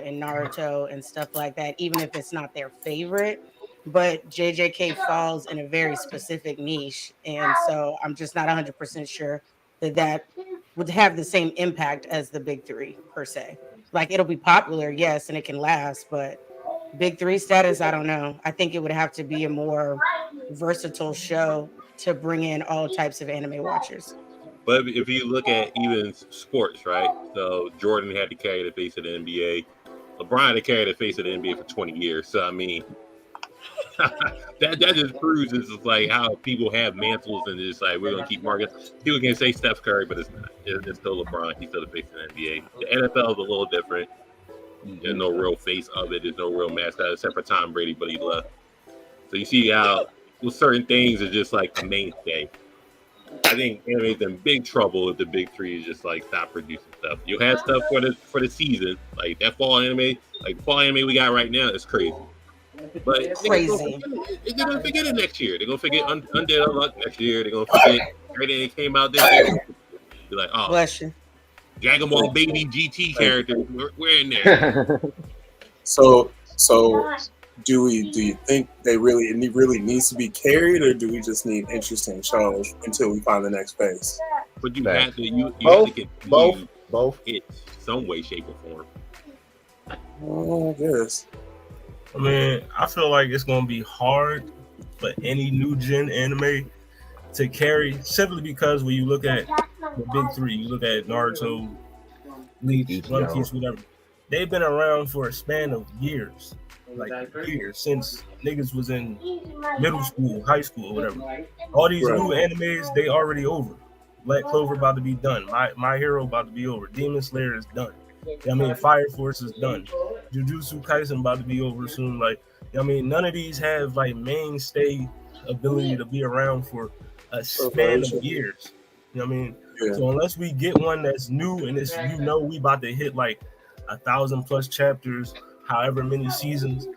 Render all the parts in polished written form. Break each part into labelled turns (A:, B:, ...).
A: and Naruto and stuff like that, even if it's not their favorite. But JJK falls in a very specific niche. And so I'm just not 100% sure that would have the same impact as the big three, per se. Like it'll be popular, yes, and it can last, but big three status, I don't know. I think it would have to be a more versatile show to bring in all types of anime watchers.
B: But if you look at even sports, right? So Jordan had to carry the face of the NBA. LeBron had to carry the face of the NBA for 20 years. So I mean, that just proves it's just like how people have mantles and it's like we're gonna keep marking. People can say Steph Curry, but it's not. It's still LeBron. He's still the face of the NBA. The NFL is a little different. There's no real face of it. There's no real mascot except for Tom Brady, but he left. So you see how with certain things are just like the mainstay. I think anime's in big trouble if the big three is just like stop producing stuff. You'll have stuff for the season, like that fall anime, like the fall anime we got right now is crazy. But
A: Crazy.
B: they're gonna forget it next year. They're gonna forget Undead Unluck next year. They're gonna forget everything that came out this year. Be like, oh,
A: Bless you.
B: Dragon Ball Baby GT characters, we're in there.
C: So do you think it really needs to be carried, or do we just need interesting shows until we find the next phase?
B: But you have to you
D: Both.
B: have to get
D: Both.
B: it some way, shape, or form.
C: Oh, I guess.
E: I mean, I feel like it's gonna be hard for any new gen anime to carry, simply because when you look at the big three, you look at Naruto, Bleach, One Piece, whatever, they've been around for a span of years, like years, since niggas was in middle school, high school, or whatever. All these new animes, they already over. Black Clover about to be done. My Hero about to be over. Demon Slayer is done. I mean, Fire Force is done. Jujutsu Kaisen about to be over soon. Like, I mean, none of these have like mainstay ability to be around for a span of years. You know what I mean? Yeah. So unless we get one that's new and it's we about to hit like 1,000+ chapters, however many seasons,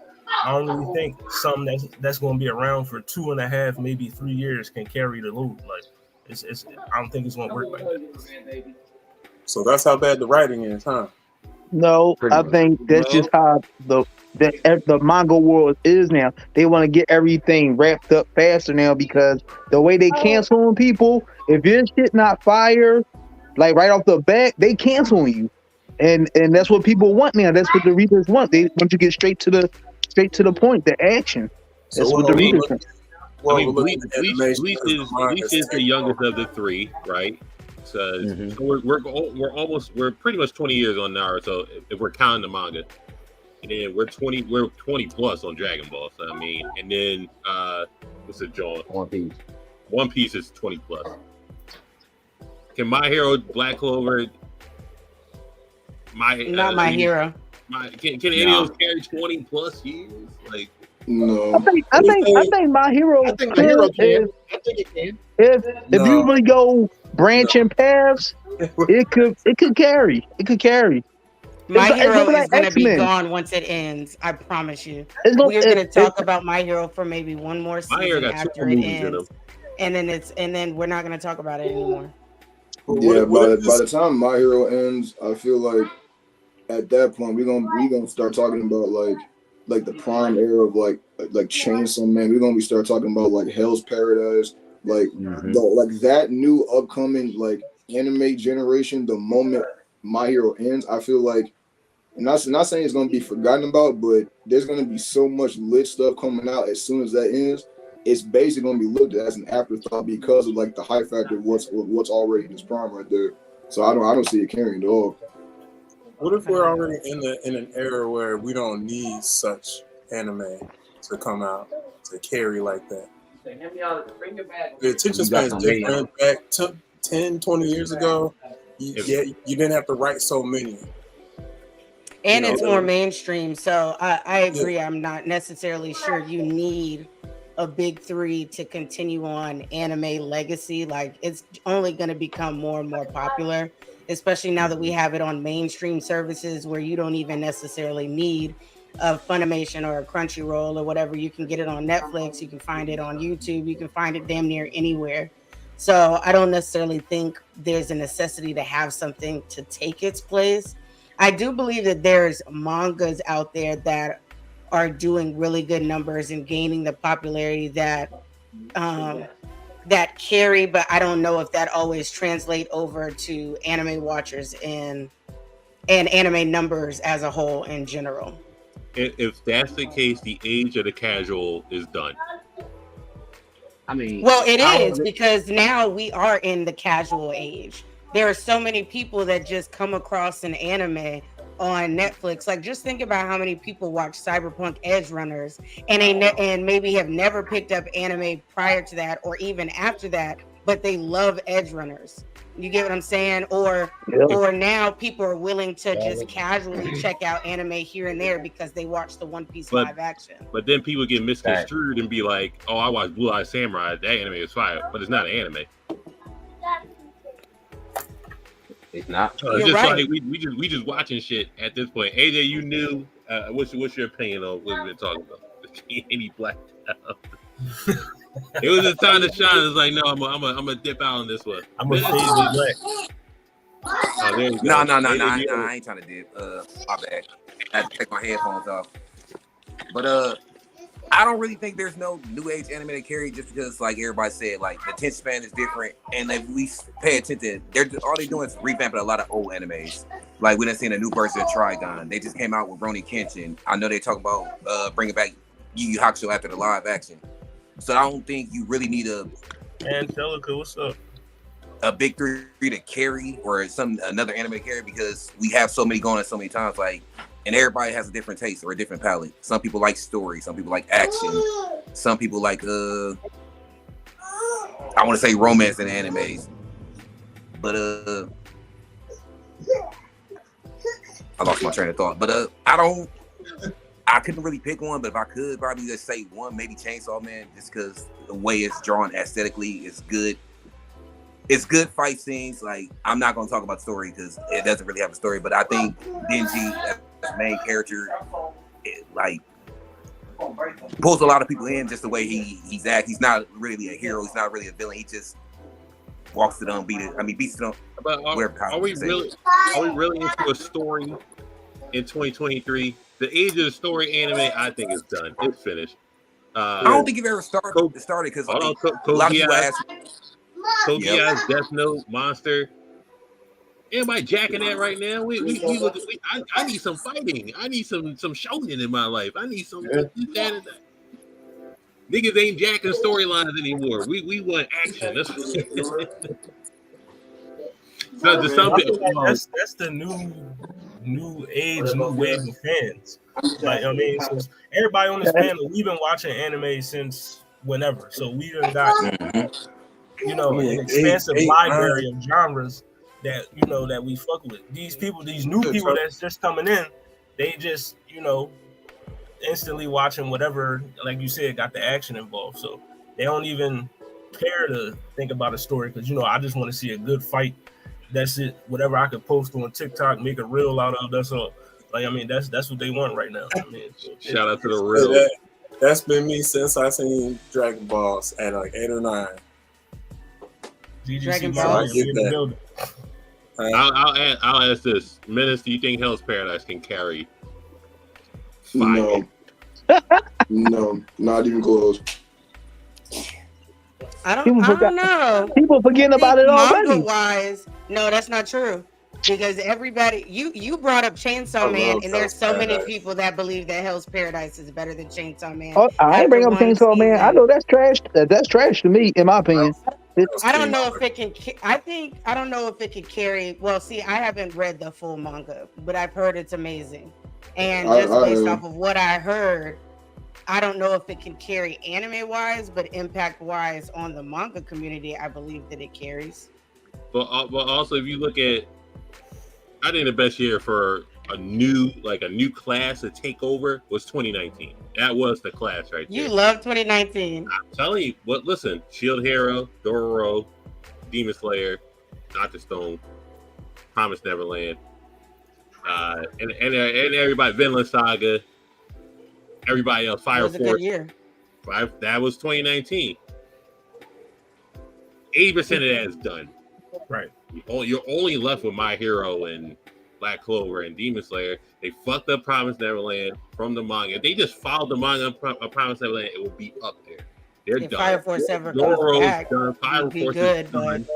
E: I don't really think something that's going to be around for 2.5, maybe 3 years can carry the load. Like, it's I don't think it's going to work like that.
C: So that's how bad the writing is, huh?
F: No, I think that's just how the manga world is now. They want to get everything wrapped up faster now because the way they canceling people, if your shit not fire, like right off the bat, they canceling you, and that's what people want now. That's what the readers want. They want to get straight to the point, the action. That's what the readers want.
B: I mean, Bleach is the youngest of the three, right? So we're pretty much 20 years on Naruto if we're counting the manga, and then we're 20 plus on Dragon Ball. So I mean, and then what's it, John? One Piece is 20 plus. Can My Hero, Black Clover,
A: not My Hero?
B: Can any of those carry 20 plus years? Like,
D: no.
F: I think My Hero.
D: I think My Hero can. I think it can.
F: If you really go branching paths, it could carry. It could carry.
A: My Hero is going to be gone once it ends. I promise you. We're going to talk about My Hero for maybe one more season after it ends, and then we're not going to talk about it anymore.
D: Yeah, by the time My Hero ends, I feel like at that point we're gonna start talking about like the prime era of like Chainsaw Man. We're gonna start talking about like Hell's Paradise. Like that new upcoming like anime generation, the moment My Hero ends, I feel like, not saying it's gonna be forgotten about, but there's gonna be so much lit stuff coming out as soon as that ends. It's basically gonna be looked at as an afterthought because of like the hype factor of what's already in its prime right there. So I don't see it carrying at all.
C: What if we're already in an era where we don't need such anime to come out to carry like that? The attention span is different. Back 10, 20 years ago, you didn't have to write so many.
A: And it's more mainstream. So I agree. Yeah. I'm not necessarily sure you need a big three to continue on anime legacy. Like, it's only going to become more and more popular, especially now that we have it on mainstream services where you don't even necessarily need a Funimation or a Crunchyroll or whatever. You can get it on Netflix. You can find it on YouTube. You can find it damn near anywhere. So I don't necessarily think there's a necessity to have something to take its place. I do believe that there's mangas out there that are doing really good numbers and gaining the popularity um, that carry, but I don't know if that always translate over to anime watchers and anime numbers as a whole in general.
B: If that's the case, the age of the casual is done.
G: I mean,
A: Well, it is because now we are in the casual age. There are so many people that just come across an anime on Netflix. Like, just think about how many people watch Cyberpunk Edge Runners and maybe have never picked up anime prior to that or even after that, but they love Edge Runners. You get what I'm saying? Or now people are willing to just casually check out anime here and there because they watch the One Piece live action.
B: But then people get misconstrued and be like, "Oh, I watched Blue Eye Samurai. That anime is fire," but it's not an anime.
G: It's not.
B: It's just right. Like we just watching shit at this point. AJ, you knew. What's your opinion on what we've been talking about? Any black out. It was a time to shine. It's like, no, I'm gonna dip out on this one.
E: I'm gonna fade black.
G: No, I ain't trying to dip. My bad. I had to take my headphones off. But I don't really think there's no new age anime to carry just because, like everybody said, like the attention span is different, and if we pay attention, all they're doing is revamping a lot of old animes. Like we done seen a new version of Trigun. They just came out with Ronin Kenshin. I know they talk about bringing back Yu Yu Hakusho after the live action. So I don't think you really need
E: Angelica, what's up?
G: A big three to carry or another anime to carry because we have so many going at so many times. Like, and everybody has a different taste or a different palette. Some people like story, some people like action, some people like I want to say romance in animes. But I lost my train of thought. But I couldn't really pick one, but if I could probably just say one, maybe Chainsaw Man, just because the way it's drawn aesthetically is good. It's good fight scenes. Like, I'm not gonna talk about story because it doesn't really have a story, but I think Denji as the main character, like pulls a lot of people in just the way he's act. He's not really a hero. He's not really a villain. He just walks to them, beats them.
B: But are we really into a story in 2023? The age of the story anime, I think, is done. It's finished.
G: I don't think you've ever started because a lot of people ask.
B: Kogi's Death Note, Monster. Everybody jacking that right now. I need some fighting. I need some shonen in my life. I need some that and that. Niggas ain't jacking storylines anymore. We want action. That's so to some people,
E: that's the new age, new wave of fans. Like, I mean, since everybody on this panel, we've been watching anime since whenever. So we done got an expansive library of genres that that we fuck with. These new people that's just coming in, they just instantly watching whatever, like you said, got the action involved. So they don't even care to think about a story because I just want to see a good fight. That's it. Whatever I could post on TikTok, make a reel out of. That's all. Like, I mean, that's what they want right now. I mean,
B: shout out to the reel.
C: That's been me since I seen Dragon Balls at like 8 or 9.
A: Dragon Balls.
B: I'll ask this. Menace, do you think Hell's Paradise can carry 5?
D: No, not even close.
A: I don't know.
F: People forgetting about it already.
A: Wise, no, that's not true. Because everybody, you brought up Chainsaw Man, and there's so many people that believe that Hell's Paradise is better than Chainsaw Man.
F: Oh, I ain't bring up Chainsaw Man. I know that's trash. That's trash to me, in my opinion.
A: I don't know if it can. I don't know if it could carry. Well, see, I haven't read the full manga, but I've heard it's amazing. And just based off of what I heard, I don't know if it can carry anime wise, but impact wise on the manga community, I believe that it carries.
B: But also, if you look at, I think the best year for a new class to take over was 2019. That was the class right there.
A: You love 2019.
B: I'm telling you. But listen, Shield Hero, Dororo, Demon Slayer, Dr. Stone, Promised Neverland, and everybody, Vinland Saga, everybody else, Fire Force. That was a good year. That was 2019. 80% of that is done.
E: Right.
B: You're only left with My Hero and Black Clover and Demon Slayer, they fucked up Promised Neverland from the manga. If they just followed the manga of Promised Neverland, it would be up there. They're
A: If
B: done.
A: Fire Force ever comes
B: Zoro's
A: back,
B: done. Fire
A: it'd be
B: Force
A: good,
B: is
A: but
B: done.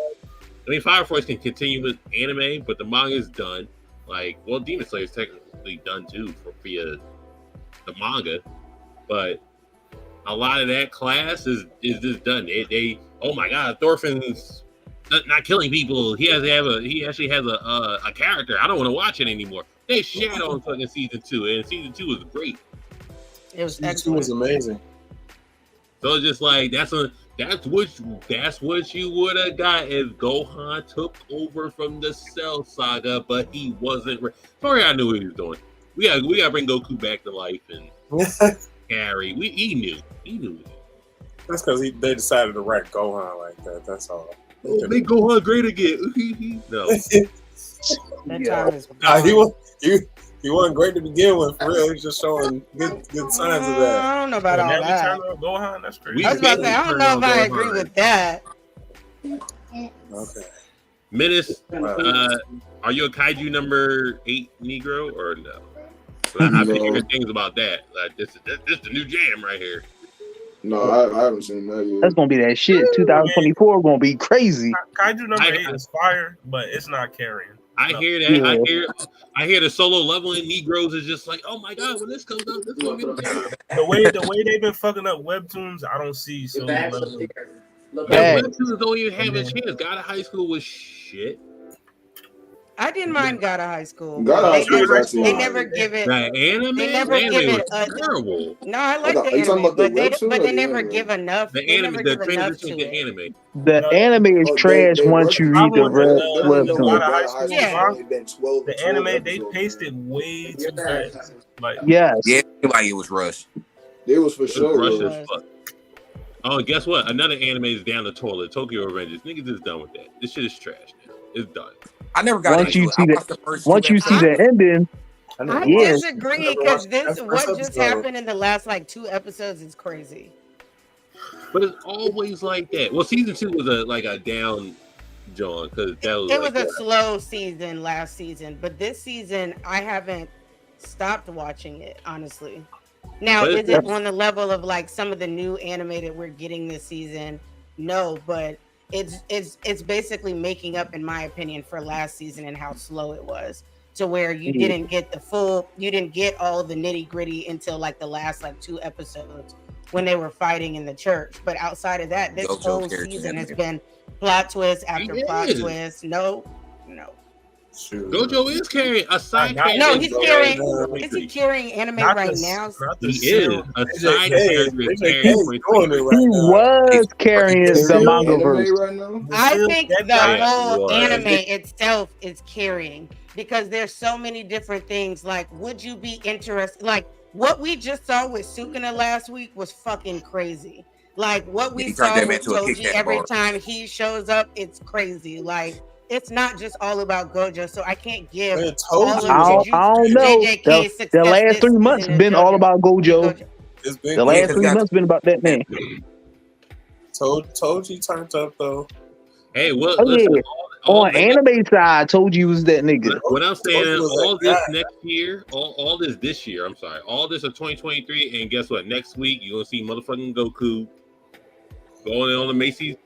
B: I mean, Fire Force can continue with anime, but the manga is done. Like, well, Demon Slayer is technically done too via the manga, but a lot of that class is just done. They oh my god, Thorfinn's not killing people. He actually has a character. I don't want to watch it anymore. They shat on fucking season 2, and season 2 was great.
A: it was
C: Season 2
A: excellent.
C: was amazing.
B: So it's just like that's what you would have got if Gohan took over from the Cell Saga, but he wasn't. Sorry, I knew what he was doing. We gotta bring Goku back to life and carry. He knew.
C: That's because they decided to write Gohan like that. That's all.
B: Oh, make Gohan great again. No.
A: That time is
C: He wasn't great to begin with, for real. He's just showing good signs of that.
A: I don't know about all
E: Now we
A: that.
E: turn on Gohan. That's crazy.
A: I was about to say, I don't know if I agree with that.
C: Okay.
B: Menace, are you a kaiju number 8 Negro or no? I've been hearing things about that. Like this is the new jam right here.
D: No, I haven't seen that yet.
F: That's gonna be that shit. 2024 gonna be crazy.
E: Kaiju number 8 is fire, but it's not carrying.
B: I hear that. Yeah. I hear the solo leveling Negroes is just like, oh my god, when this comes out, this is gonna be
E: the way they've been fucking up webtoons. I don't see solo leveling.
B: Webtoons don't even have a chance. God of High School was shit.
A: I didn't mind God of High School.
D: God of High School was actually
A: They never give it.
B: That anime,
A: They never give it
B: was terrible.
A: No, I like
D: Are
A: the
D: you talking
A: anime,
D: about the
A: but they
D: webtoon or
A: never
D: the
A: give enough.
B: The
A: They
B: anime,
A: never
B: the
A: give enough
B: transition
A: to
B: to
A: it.
B: anime.
F: The anime is trash once you read the
E: webtoon.
F: webtoon.
A: Yeah.
E: The anime they paced it way too fast. Like
F: Yes.
G: Yeah, like it was rushed.
D: It was for sure.
B: Rush
D: Bro.
B: as fuck. Oh, and guess what? Another anime is down the toilet. Tokyo Revengers. Niggas is done with that. This shit is trash now. It's done.
G: I never got
F: Once
G: into
F: you
G: it.
F: see
G: I
F: the
G: watched the first
F: once
G: two
F: you see
G: episodes.
F: the ending,
A: I
F: Yes.
A: disagree because what just happened in the last like 2 episodes is crazy.
B: But it's always like that. Well, season 2 was a down John because that was
A: It was a slow season last season, but this season I haven't stopped watching it, honestly. Now,
B: But
A: is it on the level of like some of the new anime that we're getting this season? No, but it's basically making up, in my opinion, for last season and how slow it was, to where you didn't get all the nitty gritty until like the last like 2 episodes when they were fighting in the church. But outside of that, this whole season has been plot twist after plot twist. No.
B: Gojo is carrying a side character.
A: No, he's carrying. Is he carrying anime right now?
B: He is a side character.
F: He was carrying the manga verse.
D: Right now?
A: I think the whole anime itself is carrying because there's so many different things. Like, would you be interested? Like, what we just saw with Sukuna last week was fucking crazy. Like, what we saw with Toji every time he shows up, it's crazy. Like, it's not just all about Gojo, so I can't give all of
F: I don't know. The last 3 months been all about Gojo. The last 3 months been about that man.
C: Toji turned up though.
B: Hey, well,
F: listen, on anime side, Toji was that nigga.
B: What I'm saying, all this next year, all this year, I'm sorry, all this of 2023, and guess what? Next week, you're going to see motherfucking Goku going on the Macy's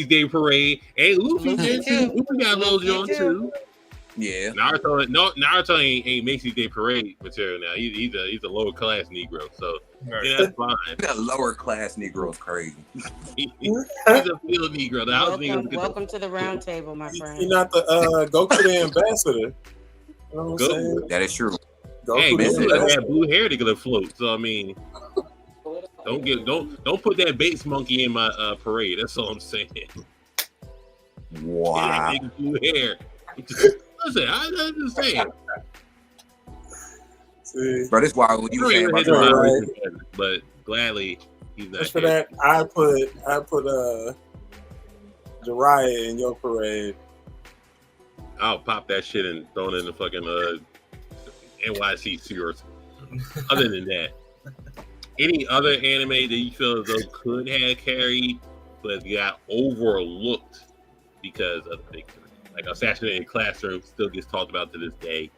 B: Day Parade. Hey, Luffy got a little John too.
G: Yeah.
B: Naruto ain't Macy's Day Parade material now. He's a lower class Negro, so yeah, that's fine.
G: That lower class Negro is crazy.
B: He's a field Negro.
A: Welcome to the Roundtable, my friend.
C: You're not the Goku the ambassador. You know what I'm saying?
G: That is true.
B: Hey, Goku had blue hair to get a float. So I mean, don't put that Bates monkey in my parade. That's all I'm saying.
G: Wow.
B: Yeah, blue hair. Listen, I'm just saying.
G: But it's wild when you saying about
B: but gladly he's not.
C: Just for that, I put Jiraiya in your parade.
B: I'll pop that shit and throw it in the fucking NYC sewers. Other than that, any other anime that you feel as though could have carried but got overlooked because of the big three? like Assassinated Classroom still gets talked about to this day.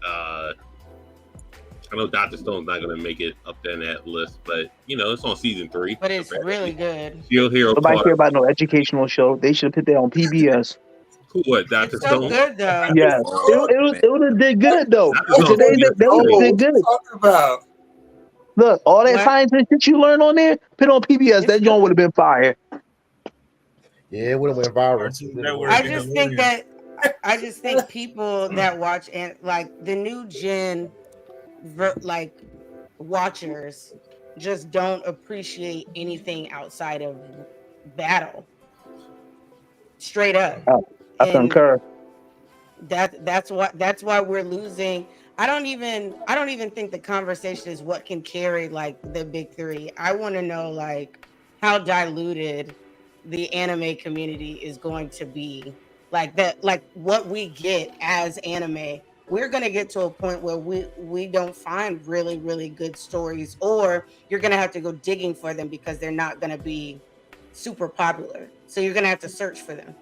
B: I know Dr. Stone's not going to make it up there in that list, but it's on season 3.
A: But it's really good.
B: Shield Hero.
F: Nobody care about no educational show. They should have put that on PBS.
B: What, Dr.
A: It's so
B: Stone?
A: good though.
F: Yes, it would have did good though.
B: Dr. Stone
F: Today
B: is
F: they
B: great.
F: did good.
C: Talking about
F: Look, all that
A: What?
F: science and shit you learn on there, put on PBS. That joint would have been fire.
H: Yeah, it would have went viral.
E: Cartoon Network
A: I
E: is
A: just think
E: hilarious.
A: I just think people that watch and like the new gen, like watchers, just don't appreciate anything outside of battle. Straight up.
F: I
A: And
F: concur.
A: that's why we're losing. I don't even think the conversation is what can carry like the big 3. I want to know like how diluted the anime community is going to be. Like that, like what we get as anime, we're gonna get to a point where we don't find really, really good stories, or you're gonna have to go digging for them because they're not gonna be super popular. So you're gonna have to search for them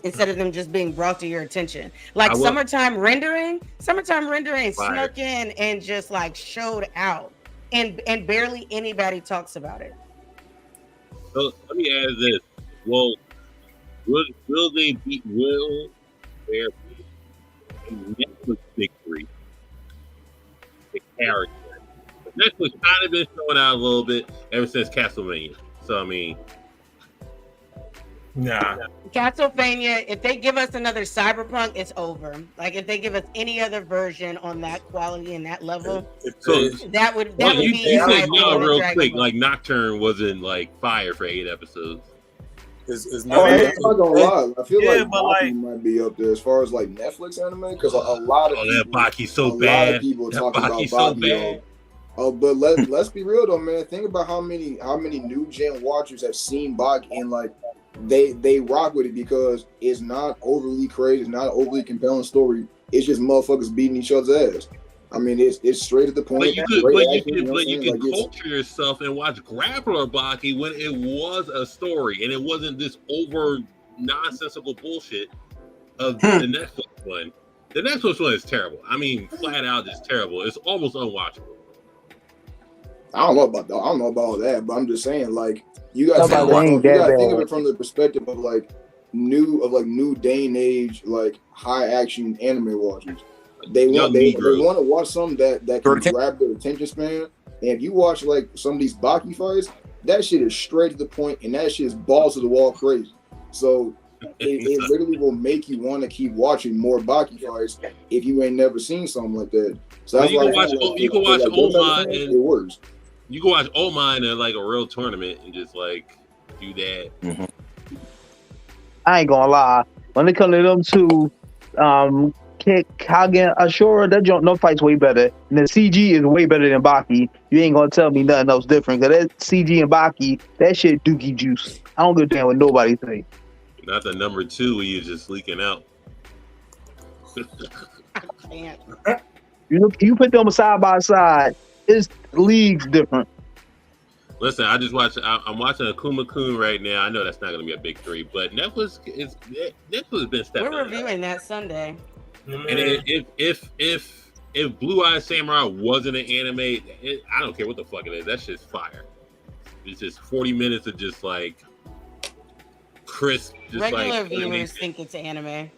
A: instead of them just being brought to your attention. Like summertime rendering
B: Fire.
A: snuck in and just like showed out, and barely anybody talks about it.
B: So let me add this. Well, will there be a Netflix big 3? The character. Netflix kind of been showing out a little bit ever since Castlevania. So I mean,
E: Nah.
A: Castlevania, if they give us another Cyberpunk, it's over. Like if they give us any other version on that quality and that level,
B: so
A: that would
B: you
A: be in my
B: said
A: opinion,
B: no
A: the
B: real
A: Dragon
B: quick.
A: Ball.
B: Like Nocturne wasn't like fire for 8 episodes.
C: Is
D: I'm not gonna lie. I feel
E: Yeah,
D: like
E: but,
D: Baki
E: like-
D: might be up there as far as like Netflix anime because a lot of
B: that
D: people,
B: Baki's so
D: a lot
B: bad.
D: of people
B: That
D: talking about
B: Baki's so
D: Baki.
B: bad.
D: But let's be real though, man. Think about how many new gen watchers have seen Baki and like they rock with it because it's not overly crazy, it's not an overly compelling story. It's just motherfuckers beating each other's ass. I mean, it's straight to the point.
B: But you could,
D: great
B: but you
D: acting,
B: could,
D: know
B: but
D: what
B: you
D: I'm
B: could
D: saying? Like, it's-
B: culture yourself and watch Grappler Baki when it was a story and it wasn't this over nonsensical bullshit of the Netflix one. The Netflix one is terrible. I mean, flat out, it's terrible. It's almost unwatchable.
D: I don't know about all that, but I'm just saying, like, you gotta
F: Nobody ain't that
D: think of
F: bad.
D: it from the perspective of new day and age, like high action anime watchers. They
B: Young
D: want they
B: Negroes.
D: want to watch something that
G: Short
D: can grab their attention span. And if you watch like some of these Baki fights, that shit is straight to the point, and that shit is balls to the wall crazy. So it literally will make you want to keep watching more Baki fights if you ain't never seen something like that. So that's
B: You
D: why
B: can
D: I
B: watch-
D: feel like
B: you can
D: for,
B: watch
D: like, those type of
B: Oma
D: things,
B: and-
D: it works.
B: You can watch Omine in like a real tournament and just like do that.
F: I ain't gonna lie. When it comes to them two, Kagen Ashura, that joint, no fight's way better. And the CG is way better than Baki. You ain't gonna tell me nothing else different. Cause that CG and Baki, that shit dookie juice. I don't give a damn what nobody think.
B: Not the number 2 where you're just leaking out.
A: I can't.
F: You put them side by side, it's leagues different.
B: Listen, I'm watching Akuma Kun right now. I know that's not going to be a big 3, but Netflix has been stepping
A: We're
B: up.
A: reviewing that Sunday.
B: And if Blue Eye Samurai wasn't an anime, I don't care what the fuck it is. That shit's fire. It's just 40 minutes of just like crisp, just
A: Regular
B: like
A: viewers think it's anime.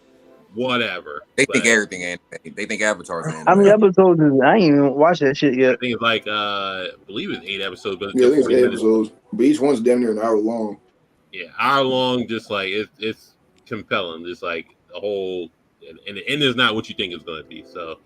B: whatever.
G: They
B: But
G: think everything anime. They think Avatar's anime.
F: How many episodes is it? I ain't even watched that shit
B: I
F: yet.
B: think it's like I believe it's 8 episodes, but it's
D: Yeah, I
B: just
D: think
B: 40
D: it's 8
B: minutes.
D: episodes, but each one's damn near an hour long.
B: Yeah, hour long. Just like it's compelling. Just like the whole, and the end is not what you think it's going to be. So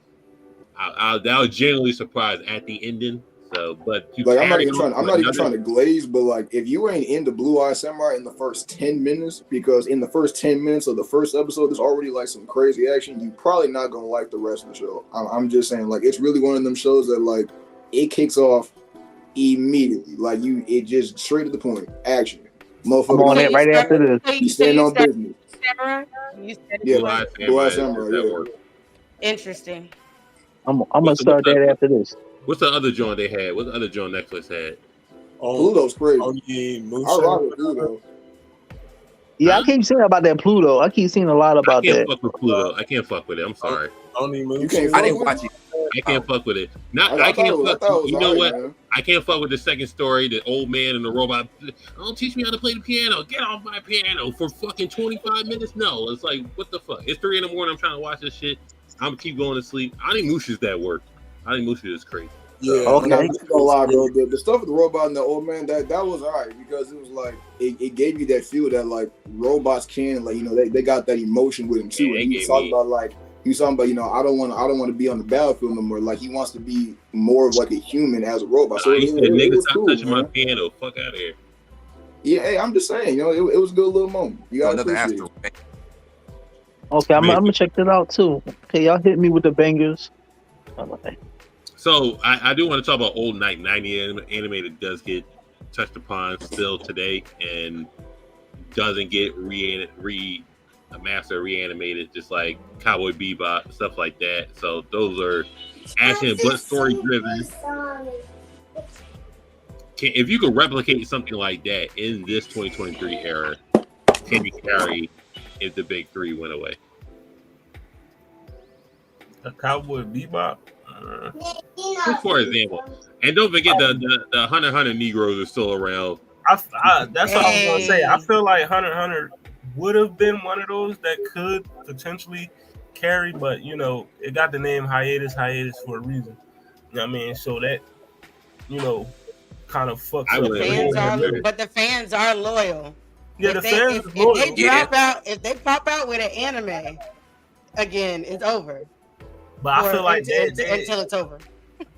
B: I was genuinely surprised at the ending. So, but to
D: Like I'm not
B: carry
D: even
B: on
D: trying to glaze, but like if you ain't into Blue Eye Samurai in the first 10 minutes, because in the first 10 minutes of the first episode there's already like some crazy action, you probably not gonna like the rest of the show. I'm just saying, like, it's really one of them shows that like it kicks off immediately. Like it just straight to the point. Action.
F: I'm on
D: Motherfucker,
F: that right after this.
D: he's standing on business.
A: Samurai? You said
D: Yeah,
B: Blue Eye
D: Blue Eye
B: Samurai,
D: Samurai,
B: that
D: yeah.
B: work.
A: Interesting.
F: I'm gonna start that after this.
B: What's the other joint they had? What's the other joint Netflix had?
C: Oh,
D: Pluto's crazy.
C: only
D: I rock with
C: Musha.
D: Pluto.
F: Yeah, I
B: Huh?
F: keep saying about that Pluto. I keep seeing a lot
B: I
F: about
B: can't
F: that.
B: fuck with Pluto. I can't fuck with it. I'm sorry.
C: You
D: can't
G: I
D: fuck
G: didn't
D: with
G: watch it.
B: I can't fuck with it. Not
D: I
B: I
D: thought
B: can't
D: it was. I
B: fuck.
D: thought it was
B: You know
D: alright,
B: what?
D: man.
B: I can't fuck with the second story, the old man and the robot. Don't teach me how to play the piano. Get off my piano for fucking 25 minutes. No, it's like what the fuck? It's 3 a.m. I'm trying to watch this shit. I'm gonna keep going to sleep. Animusha that work. Animusha is crazy.
C: Yeah.
F: Okay.
D: I'm not gonna lie, bro. The stuff with the robot and the old man, that was alright because it was like it gave you that feel that like robots can, like, you know, they got that emotion with him too.
B: Yeah,
D: And he was talking about, you know, I don't want to be on the battlefield no more. Like he wants to be more of like a human as a robot. So
B: He said,
D: it
B: "Nigga,
D: was
B: stop
D: cool,
B: touching my
D: man.
B: piano. Fuck out of here."
D: Yeah, hey, I'm just saying, you know, it was a good little moment. You gotta
G: Another
D: appreciate
G: Astro.
D: it.
F: Okay, I'm gonna check that out too. Okay, y'all hit me with the bangers. Bye-bye.
B: So I do want to talk about old 90 anime that does get touched upon still today and doesn't get reanimated, just like Cowboy Bebop, stuff like that. So those are action but story driven. If you could replicate something like that in this 2023 era, can you carry if the big 3 went away?
E: A Cowboy Bebop.
B: Just for example, and don't forget the Hunter x Hunter Negroes are still around.
E: That's what I was gonna say. I feel like Hunter x Hunter would have been one of those that could potentially carry, but you know, it got the name hiatus for a reason. You know what I mean? So that, you know, kind of fucks up.
A: But the fans are loyal.
E: Yeah,
A: if
E: the fans
A: if they drop out, if they pop out with an anime, again, it's over.
E: But I feel like
A: until it's over.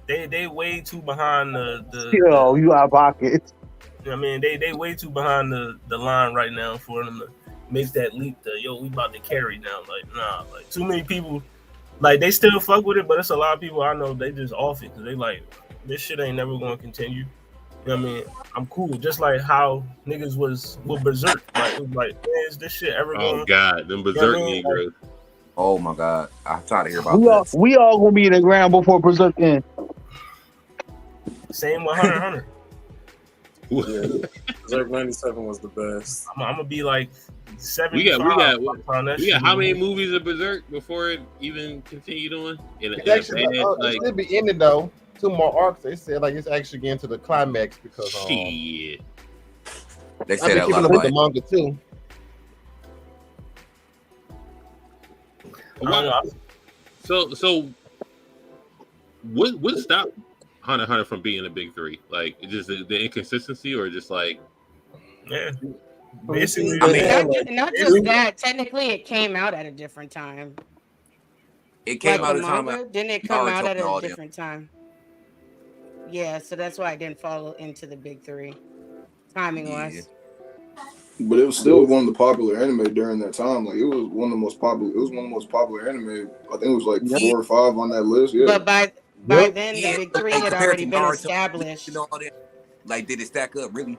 E: They way too behind the
F: Yo, you out of pocket.
E: I mean, they way too behind the line right now for them to make that leap. We about to carry now. Like, nah, like too many people. Like they still fuck with it, but it's a lot of people I know they just off it because they like this shit ain't never gonna continue. You know what I mean? I'm cool, just like how niggas was with Berserk. Like, it was like, man, is this shit ever going?
B: Oh God, them Berserk Negroes.
G: Oh my God, I'm trying to hear about this.
F: We all gonna be in the ground before Berserk ends.
E: Same with Hunter x Hunter.
C: Yeah, Berserk 97 was the best.
E: I'm gonna be like 75.
B: We got how many movies of Berserk before it even continued on?
H: It should be ended though. 2 more arcs. They said like it's actually getting to the climax because
B: shit.
G: They said that
H: keeping up with the manga too.
B: So what stopped Hunter x Hunter from being a big 3? Like just the inconsistency, or just like
E: basically?
A: I mean, not just that. Technically, it came out at a different time.
G: It came out
A: at a time. Didn't it come out at a different time? Yeah, so that's why I didn't fall into the big 3, timing wise.
D: But it was still one of the popular anime during that time. Like it was one of the most popular. It was one of the most popular anime. I think it was like 4 or 5 on that list. Yeah.
A: But by then, the big 3 had already been established.
G: Like, did it stack up really?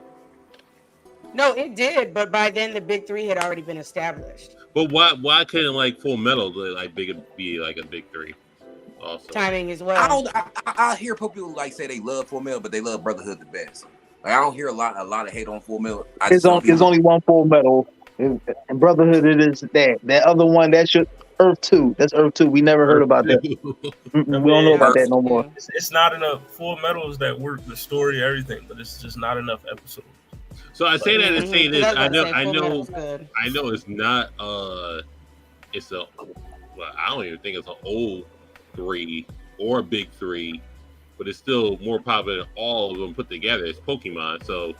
A: No, it did. But by then, the big 3 had already been established.
B: But why couldn't like Full Metal be like a big 3? Also,
A: timing as well.
G: I hear people like say they love Full Metal, but they love Brotherhood the best. Like I don't hear a lot of hate on Full Metal.
F: There's only one Full Metal, and Brotherhood. It is that other one. That's Earth 2. That's Earth 2. We never heard about that. We don't know about that no more.
E: It's not enough Full Metals that work the story, everything, but it's just not enough episodes.
B: So I say that and say this. I know it's not. It's a. Well, I don't even think it's an old 3 or a big 3, but it's still more popular than all of them put together. It's Pokemon. So,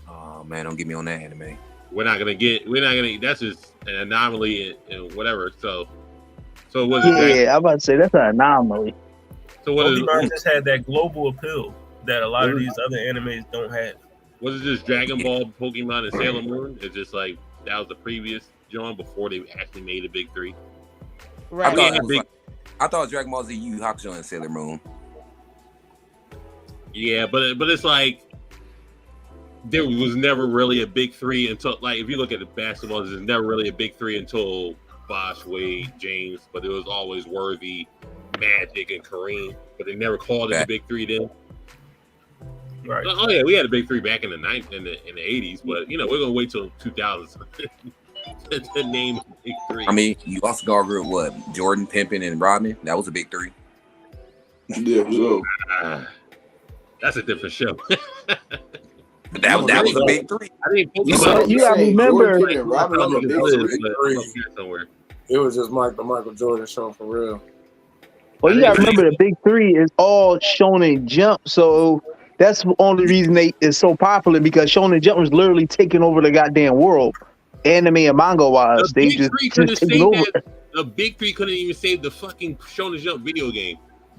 G: oh man, don't get me on that anime.
B: We're not gonna. That's just an anomaly and whatever. So was it?
F: Yeah, I'm about to say that's an anomaly.
B: So what
E: Pokemon just had that global appeal that a lot of these other animes don't have.
B: Was it just Dragon Ball, Pokemon, and Sailor Moon? It's just like that was the previous John before they actually made a big 3.
A: Right.
G: I thought Dragon Ball Z, Yu Hakusho, and Sailor Moon.
B: Yeah, but it's like there was never really a big 3 until, like, if you look at the basketball, there's never really a big 3 until Bosh, Wade, James, but it was always Worthy, Magic, and Kareem, but they never called it a big 3 then.
E: Right.
B: Oh yeah, we had a big three back in the in the 80s, but you know we're gonna wait till 2000s to name the big three.
G: I mean, you also got rid of what? Jordan, Pimpin, and Rodman. That was a big three.
D: Yeah, for sure.
B: That's a different show.
G: that was a big three.
B: I didn't think
F: You gotta remember.
C: It was just the Michael Jordan show for real.
F: Well, you gotta remember the big three is all Shonen Jump, so that's the only reason they is so popular because Shonen Jump was literally taking over the goddamn world, anime and manga wise. They just taking over.
B: The big three couldn't even save the fucking Shonen Jump video game.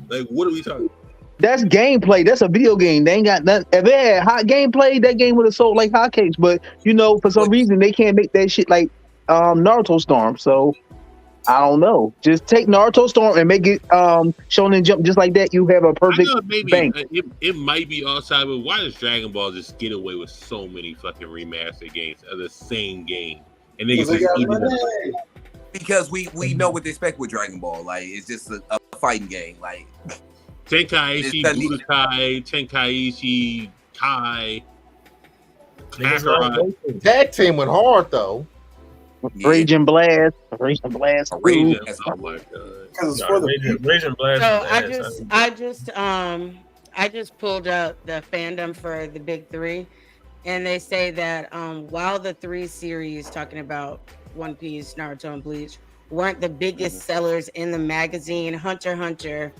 B: Like, what are we talking?
F: That's gameplay. That's a video game. They ain't got nothing. If they had hot gameplay, that game would have sold like hotcakes. But you know, for some reason, they can't make that shit like Naruto Storm. So I don't know. Just take Naruto Storm and make it Shonen Jump just like that. You have a perfect bank.
B: It might be outside, but why does Dragon Ball just get away with so many fucking remastered games of the same game? And niggas
G: because we know what to expect with Dragon Ball. Like it's just a fighting game. Like
B: Tenkaichi, Budokai, Tenkaichi, Kai, Kakarot.
H: Tag team went hard though.
F: Raging Blast. Raging Blast.
B: Oh my god.
E: Raging Blast.
A: So I just pulled up the fandom for the big three, and they say that while the 3 series talking about One Piece, Naruto, and Bleach weren't the biggest sellers in the magazine, Hunter x Hunter,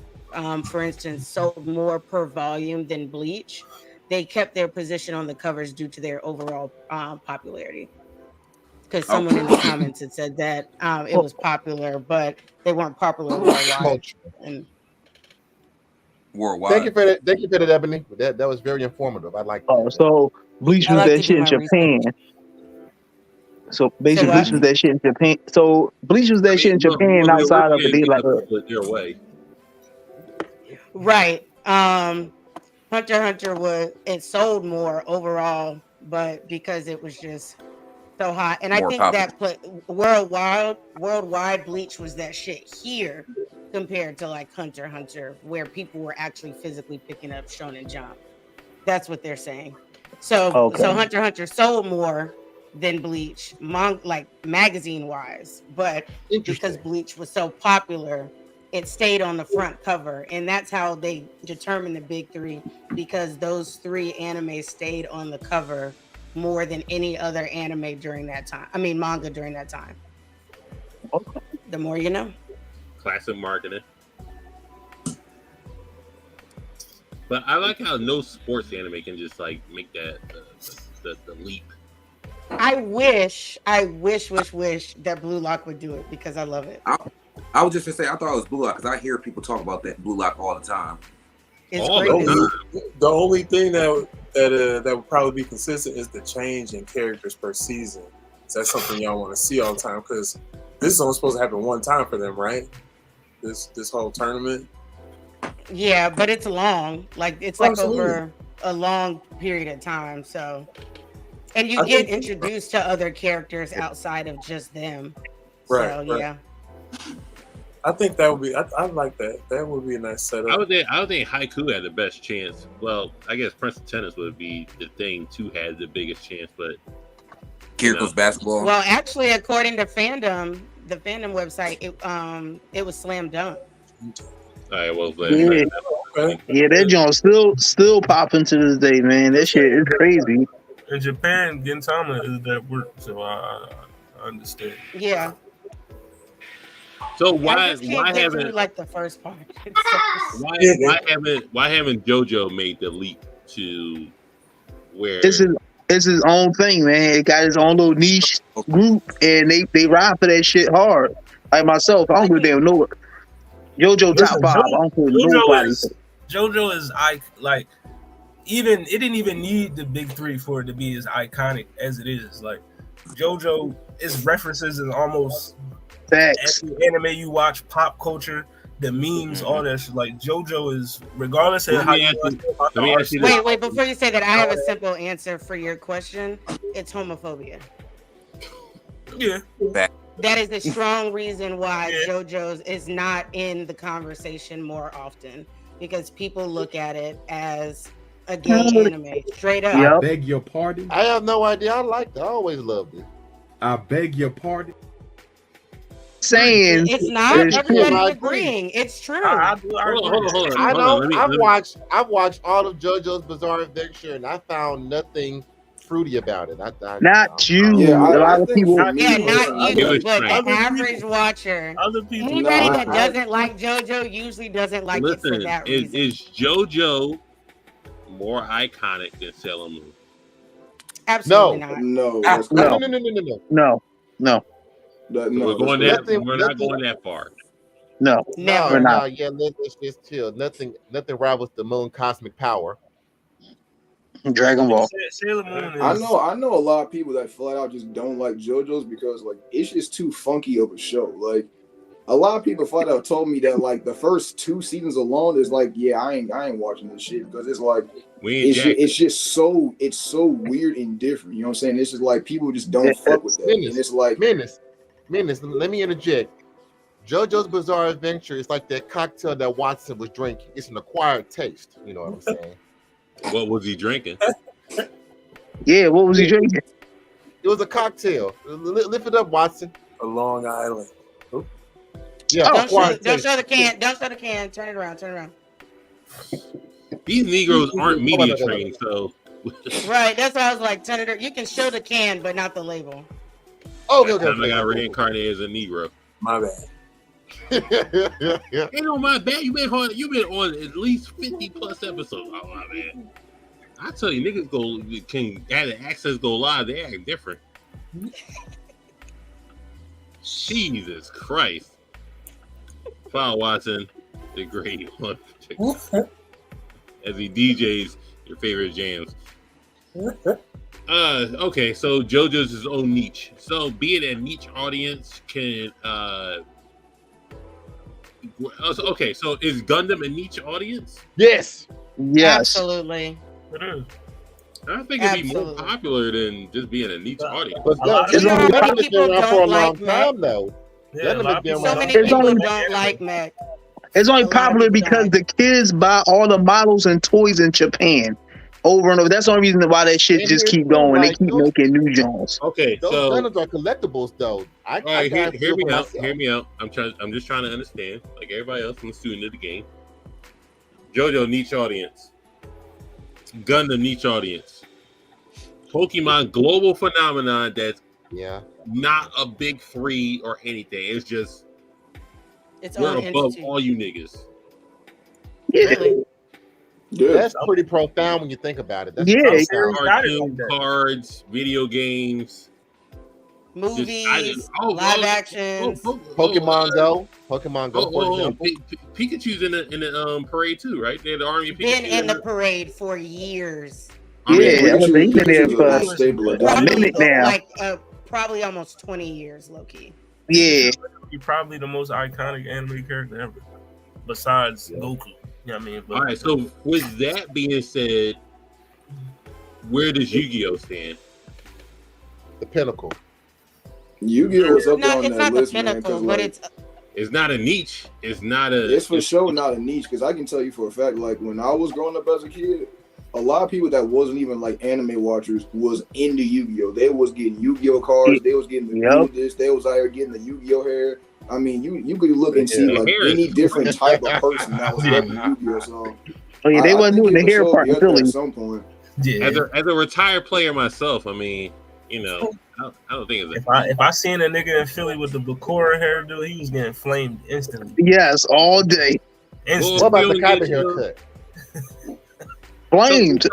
A: for instance, sold more per volume than Bleach. They kept their position on the covers due to their overall popularity. Because someone in the comments had said that it was popular, but they weren't popular worldwide.
G: Worldwide.
H: Thank you for that, Ebony. That was very informative. I like.
F: Oh, so Bleach was that shit in Japan. So basically, Bleach was that shit in Japan. So Bleach was that shit in Japan outside of the day like
B: your way.
A: Right. Hunter x Hunter it sold more overall, but because it was just so hot, and I think that put worldwide Bleach was that shit here compared to like Hunter x Hunter, where people were actually physically picking up Shonen Jump. That's what they're saying. So Hunter x Hunter sold more than Bleach, like magazine wise, but because Bleach was so popular, it stayed on the front cover, and that's how they determined the big three, because those 3 animes stayed on the cover more than any other anime during that time. I mean, manga during that time. Okay. The more you know.
B: Classic marketing. But I like how no sports anime can just like make that the leap.
A: I wish that Blue Lock would do it because I love it.
G: I was just gonna say I thought it was Blue Lock because I hear people talk about that Blue Lock all the time.
C: The only thing that would probably be consistent is the change in characters per season. So that's something y'all want to see all the time because this is only supposed to happen one time for them, right? This whole tournament.
A: Yeah, but it's long. Like it's like over a long period of time. So, and you get introduced to other characters outside of just them.
C: Right.
A: So,
C: right.
A: Yeah.
C: I think that would be. I like that. That would be a nice setup.
B: I would think Haiku had the best chance. Well, I guess Prince of Tennis would be the thing to have the biggest chance, but
G: Kiriko's basketball.
A: Well, actually, according to fandom, the fandom website, it was slam dunk.
B: All right, well,
F: yeah, that joint still popping to this day, man. That shit is crazy.
E: In Japan, Gintama is that work, so I understand.
A: Yeah.
B: So why haven't
A: like the first part?
B: why haven't JoJo made the leap to where
F: it's his own thing, man. It got his own little niche group, and they ride for that shit hard. Like myself, I don't give a damn no. JoJo top 5. I don't care nobody.
E: JoJo is like even it didn't even need the big 3 for it to be as iconic as it is. Like JoJo is references in almost every anime you watch, pop culture, the memes, all that shit. Like JoJo is, regardless of how you
A: wait, before you say that, I have a simple answer for your question. It's homophobia.
E: Yeah.
A: That is a strong reason why JoJo's is not in the conversation more often, because people look at it as a gay anime. Straight up.
F: Yep.
I: I beg your pardon.
H: I have no idea. I liked it. I always loved it.
I: I beg your pardon.
F: Saying
A: It's not.
F: it's
A: Everybody's
H: true.
A: agreeing. It's true.
E: I
B: Hold on.
H: I
B: Hold
H: know.
B: on. Let me-
H: I've watched all of JoJo's Bizarre Adventure, and I found nothing fruity about it.
F: not you.
D: Yeah,
F: a lot of
D: think
F: people.
D: for me,
A: Yeah,
D: like,
A: not
D: I
A: you,
B: was
A: but
B: trying.
A: the average watcher.
E: Other people.
A: Anybody
D: No,
A: that
D: I-
A: doesn't like JoJo usually doesn't like it for
B: Listen,
A: that
B: is
A: reason.
B: JoJo more iconic than Sailor Moon?
A: Absolutely
H: No.
A: not.
D: No, that's
F: No.
D: correct.
F: No.
D: That,
B: So
D: no,
B: we're going
D: that's
B: that.
D: correct.
B: We're not going that far.
F: No.
A: Never.
F: We're not.
H: No, yeah, let's just chill. Nothing rivals the moon cosmic power.
F: Dragon Ball.
E: Sailor Moon is.
D: I know a lot of people that flat out just don't like JoJo's because like it's just too funky of a show. Like a lot of people flat out told me that like the first 2 seasons alone is like, yeah, I ain't watching this shit because it's like it's just so weird and different. You know what I'm saying? It's just like people just don't fuck with that.
H: Menace.
D: And it's like
H: Menace. Let me interject. JoJo's Bizarre Adventure is like that cocktail that Watson was drinking. It's an acquired taste. You know what I'm saying?
B: What was he drinking?
F: Yeah, what was he drinking?
H: It was a cocktail. Lift it up, Watson.
C: A Long Island.
H: Yeah,
A: Don't
H: acquired
A: show
H: taste.
A: the can. Don't show the can. Turn it around.
B: These Negroes aren't media trained, so
A: Right. That's why I was like, turn it around. You can show the can, but not the label.
H: Oh,
B: I got reincarnated as a Negro.
C: My bad.
B: Ain't no my bad. You've been on at least 50 plus episodes. Oh my man. I tell you, niggas can add access go live. They act different. Jesus Christ. File Watson, the great one, as he DJs your favorite jams. Okay, so JoJo's his own niche. So being a niche audience can okay, so is Gundam a niche audience?
H: Yes.
A: Absolutely.
E: It is.
B: I think it'd be more popular than just being a niche audience.
H: But
A: You know how many
H: Gundam has
A: people
H: been around for a
A: don't
H: long
A: like Mech?
H: time, though.
E: Yeah,
H: Gundam has been
A: So
H: around.
A: many
F: It's
A: people
F: only-
A: don't like Mech.
F: It's only
A: A lot of
F: popular
A: people
F: because
A: don't.
F: the kids buy all the models and toys in Japan over and over. That's the only reason why that shit
H: And
F: just
H: here's
F: keep
H: the thing,
F: going. They
H: like,
F: keep
H: those-
F: making new Jones.
B: Okay,
H: Those
B: so
H: Gundams are collectibles, though.
B: all right,
H: got
B: hear me
H: for
B: out.
H: myself.
B: Hear me out. I'm just trying to understand. Like everybody else, I'm a student of the game. JoJo niche audience. Gundam niche audience. Pokemon global phenomenon that's not a big 3 or anything. It's just
A: It's
B: we're
A: own
B: above
A: entity.
B: all you niggas.
A: Really?
D: yeah.
H: That's pretty profound when you think about it. That's
F: Yeah.
H: profound.
B: Cartoon, cards, video games,
A: Movies,
B: oh,
A: live
B: oh,
A: actions.
H: Pokemon Go, for example.
B: Pikachu's in the parade too, right? They're the army.
A: Been
B: Pikachu
A: in the parade for years.
F: Yeah, he's been there for
D: a staple of that.
F: a minute now.
A: Like probably almost 20 years, low key.
F: Yeah.
E: He's probably the most iconic anime character ever, besides Goku. You know what I mean? But,
B: all right. So with that being said, where does Yu-Gi-Oh stand?
H: The pinnacle.
D: Yu-Gi-Oh was up
A: No,
D: on
A: it's
D: that
A: not the
D: list, man.
A: pinnacle,
D: Because
A: but
D: like,
B: it's not a niche. It's not a.
D: it's for sure not a niche. Because I can tell you for a fact, like when I was growing up as a kid, a lot of people that wasn't even like anime watchers was into Yu-Gi-Oh. They was getting Yu-Gi-Oh cards. They was getting the this. They was out here getting the Yu-Gi-Oh hair. I mean, you could look and see like any different type of person that was into Yu-Gi-Oh. So
F: Oh yeah, they wasn't doing the hair part in Philly.
D: At some point.
E: yeah.
B: As a retired player myself, I mean, you know, I don't think it's
E: If I seen a nigga in Philly with the Bakura hairdo, he was getting flamed instantly.
F: Yes, all day.
E: Instantly.
H: What about the Kaiba haircut?
F: Blamed.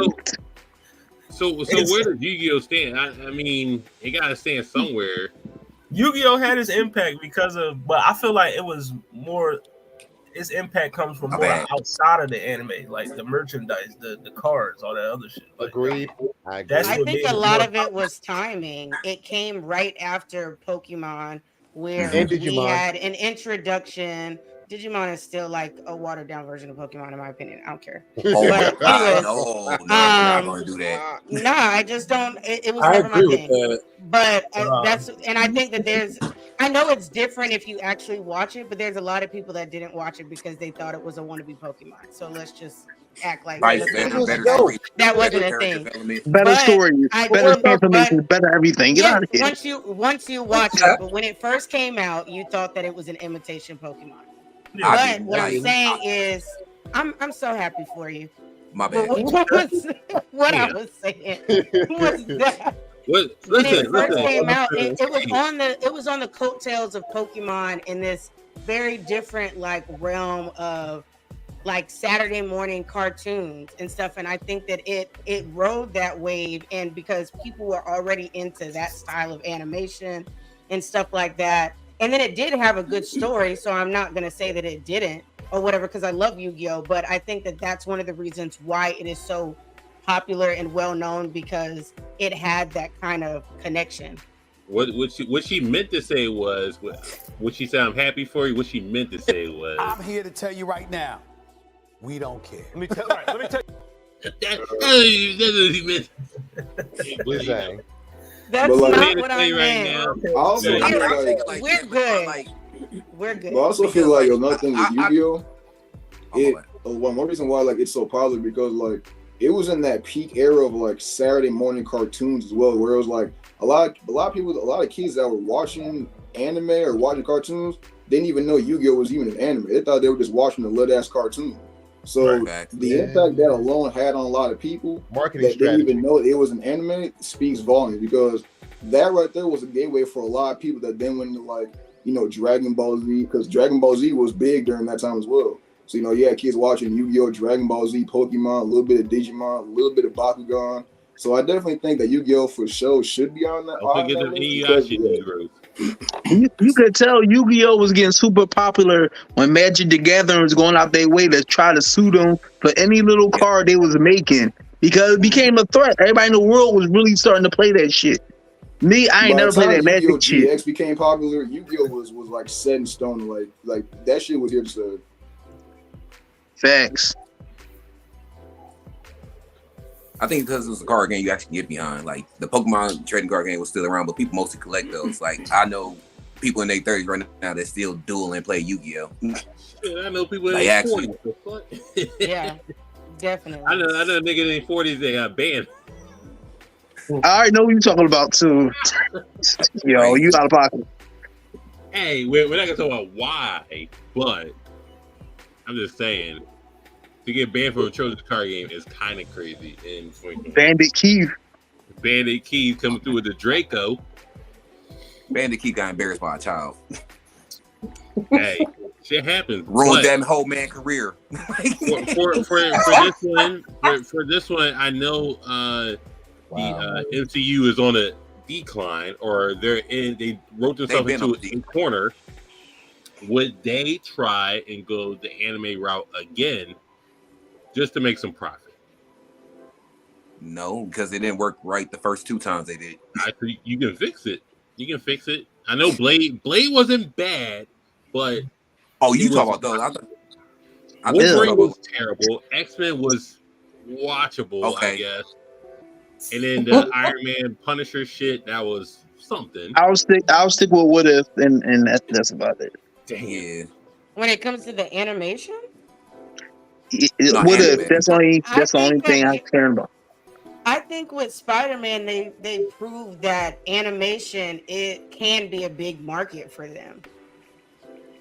B: So where does Yu-Gi-Oh stand? I mean, it gotta stand somewhere.
E: Yu-Gi-Oh had its impact because of, but I feel like it was more. Its impact comes from more outside of the anime, like the merchandise, the cards, all that other shit. Like,
H: Agreed. I
A: think a lot of it was timing. It came right after Pokemon, where
H: And
A: we
H: Digimon.
A: had an introduction. Digimon is still like a watered down version of Pokemon, in my opinion. I don't care.
G: Oh my
A: But
G: God,
A: anyways,
G: no, we're not gonna do that.
A: Nah, I just don't. It was
C: I
A: never my
C: agree with
A: thing.
C: that.
A: But that's, and I think that there's I know it's different if you actually watch it, but there's a lot of people that didn't watch it because they thought it was a wannabe Pokemon. So let's just act like
G: Right,
A: let's be
G: better,
A: honest.
G: better story,
A: That
G: better
A: wasn't a
G: character
A: thing.
G: development.
F: Better
A: But
F: stories,
A: I
F: better
A: do, but
F: transformations, better everything. Get
A: yes,
F: out of here.
A: once you watch it, but when it first came out, you thought that it was an imitation Pokemon.
G: I
A: But
G: didn't
A: what I'm
G: like.
A: saying is, I'm so happy for you.
G: My
A: But
G: bad.
A: what I
B: Damn.
A: was saying was that
B: What?
A: when it
B: Listen,
A: first
B: listen.
A: came out, it
B: Hey,
A: was on the coattails of Pokemon in this very different like realm of like Saturday morning cartoons and stuff. And I think that it rode that wave, and because people were already into that style of animation and stuff like that. And then it did have a good story, so I'm not gonna say that it didn't or whatever, because I love Yu-Gi-Oh! But I think that that's one of the reasons why it is so popular and well known, because it had that kind of connection.
B: what she meant to say was what she said. I'm happy for you. What she meant to say was.
J: I'm here to tell you right now, we don't care.
B: Let me tell that's what he meant.
H: What's that?
A: That's
D: But, like,
A: not what I
B: right
A: meant.
B: now.
D: I also
B: Yeah.
D: feel
G: I take
D: like,
G: it like
A: We're
G: this,
A: good.
G: Like,
A: We're good.
D: but I also feel like another thing with
G: I-
D: Yu-Gi-Oh,
G: oh,
D: one more reason why like it's so popular, because like it was in that peak era of like Saturday morning cartoons as well, where it was like a lot of people, a lot of kids that were watching anime or watching cartoons didn't even know Yu-Gi-Oh was even an anime. They thought they were just watching a lit ass cartoon. So
G: Right.
D: the impact that alone had on a lot of people
H: Marketing
D: that didn't
H: strategy.
D: even know it was an anime speaks volumes, because that right there was a gateway for a lot of people that then went into like, you know, Dragon Ball Z, because Dragon Ball Z was big during that time as well. So, you know, you had kids watching Yu-Gi-Oh, Dragon Ball Z, Pokemon, a little bit of Digimon, a little bit of Bakugan. So I definitely think that Yu-Gi-Oh for sure should be on that.
B: Don't
D: On
B: forget
D: that
B: the
D: list because
B: Inuyasha
D: of that.
B: Negroes.
F: You could tell Yu-Gi-Oh was getting super popular when Magic the Gathering was going out their way to try to sue them for any little card they was making, because it became a threat. Everybody in the world was really starting to play that shit. Me, I ain't
D: By
F: never
D: the
F: played
D: time
F: that Magic
D: Yu-Gi-Oh
F: shit.
D: GX became popular, Yu-Gi-Oh was like set in stone. Like that shit was here to stay.
F: Facts.
G: I think because it was a card game you actually get behind. Like the Pokemon trading card game was still around, but people mostly collect those. Like I know people in their 30s right now that still duel and play Yu-Gi-Oh.
B: Shit, I know people in
G: Like,
B: their
G: actually-
B: 40s. The fuck?
A: Yeah, definitely.
B: I know a nigga in their 40s that got banned.
F: I already know what you're talking about too. Yo, you out of pocket.
B: Hey, we're not gonna talk about why, but I'm just saying to get banned from a children's card game is kind of crazy. In 2020.
F: Bandit Keith.
B: Bandit Keys coming through with the Draco.
G: Bandit Keith got embarrassed by a child.
B: Hey, shit happens.
G: Ruined
B: But
G: that whole man career.
B: for this one, I know the MCU is on a decline, or they wrote themselves
G: They've been
B: into
G: on
B: a corner. Would they try and go the anime route again just to make some profit?
G: No, because it didn't work right the first 2 times they did.
B: I think you can fix it. You can fix it. I know Blade wasn't bad, but
G: Oh, you
B: it
G: talk
B: was-
G: about those? I
B: Wolverine was terrible. X-Men was watchable, I
G: Okay.
B: guess. And then the Iron Man Punisher shit, that was something.
F: I'll stick with What If, and that's about it.
B: Damn.
G: Yeah.
A: When it comes to the animation,
G: Not
F: What
G: anime.
F: If? That's the only
A: think
F: thing
A: that
F: I care about.
A: I think with Spider-Man, they proved that animation, it can be a big market for them.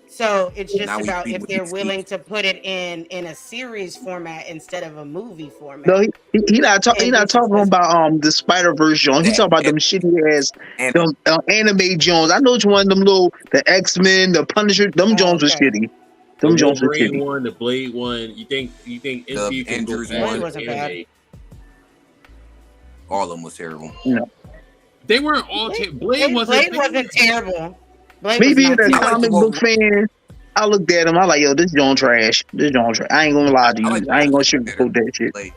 A: So it's just
G: Now we
A: about
G: see
A: if
G: what
A: they're
G: you
A: willing
G: see.
A: to put it in a series format instead of a movie format.
F: No, he not talking. He
A: And
F: not
A: this is
F: talking
A: just-
F: about the Spider-Verse Jones. He talking about them shitty ass
G: And
F: them anime Jones. I know which one. Them little the X-Men, the Punisher. Them Jones was
A: okay.
F: shitty.
B: The
F: Them Jones was
B: Wolverine
F: shitty.
B: one, the Blade one. You think MCU can go
G: Andrews
B: back
G: one
B: to
A: wasn't
B: anime?
G: all of them was terrible.
B: They weren't all. Blade wasn't.
A: Blade wasn't terrible. Blade
F: Me
A: was
F: being
A: not
F: a
G: I like
A: terrible.
F: comic
G: the
F: book fan, I looked at him. I like, yo, this Jones trash. This Jones trash. I ain't gonna lie to you.
G: I like
F: I ain't gonna
G: Wolverine better.
F: sugarcoat that shit.
G: Blade.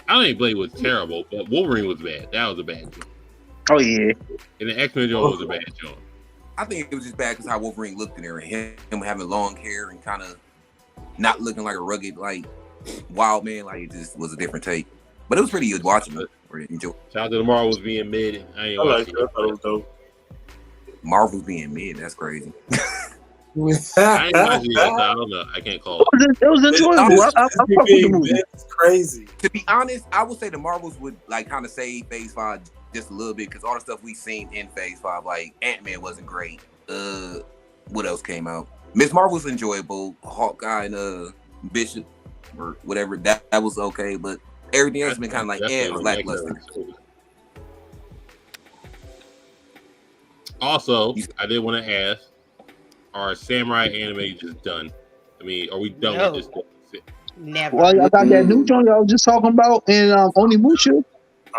B: I don't think Blade was terrible, but Wolverine was bad. That was a bad joint.
F: Oh yeah.
B: And the X-Men joint was a bad joint.
G: I think it was just bad because how Wolverine looked in there, and him having long hair and kind of not looking like a rugged, like wild man. Like it just was a different take. But it was pretty good watching it. Enjoy.
B: Shout out to the Marvels being mid. I ain't
C: I like
B: watching
C: that. I thought it was dope.
G: Marvel's being mid. That's crazy.
B: I ain't watching it, so I don't know. I can't call it.
F: It was enjoyable. I fuck with the movie.
C: It's crazy.
G: To be honest, I would say the Marvels would like kind of save Phase 5 just a little bit because all the stuff we've seen in Phase 5, like Ant-Man wasn't great. What else came out? Miss Marvel's enjoyable. Hawkeye and Bishop or whatever, that was okay, but everything else has been kind of like it was lackluster.
B: Also, I did want to ask, are samurai anime just done? I mean, are we done with this?
A: Never.
F: Well, I got that new joint I was just talking about in Onimusha.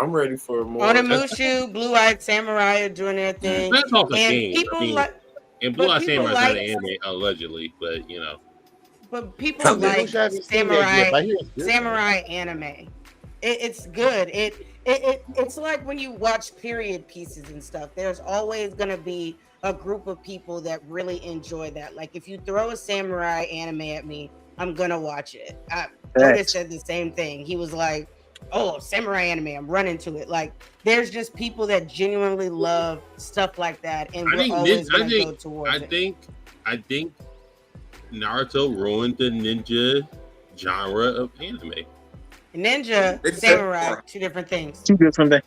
C: I'm ready for more.
A: Onimusha, Blue Eyed Samurai are doing their thing.
B: That's off the
A: and
B: game.
A: people
B: I mean,
A: like,
B: and Blue Eyed Samurai is not
A: like,
B: an anime, allegedly, but you know.
A: But people like samurai anime. It's good. It's like when you watch period pieces and stuff. There's always gonna be a group of people that really enjoy that. Like if you throw a samurai anime at me, I'm gonna watch it. Otis said the same thing. He was like, "Oh, samurai anime, I'm running to it." Like there's just people that genuinely love stuff like that, and we're always gonna go towards it.
B: I think Naruto ruined the ninja genre of anime.
A: Ninja, samurai, two different things.
F: Two different things.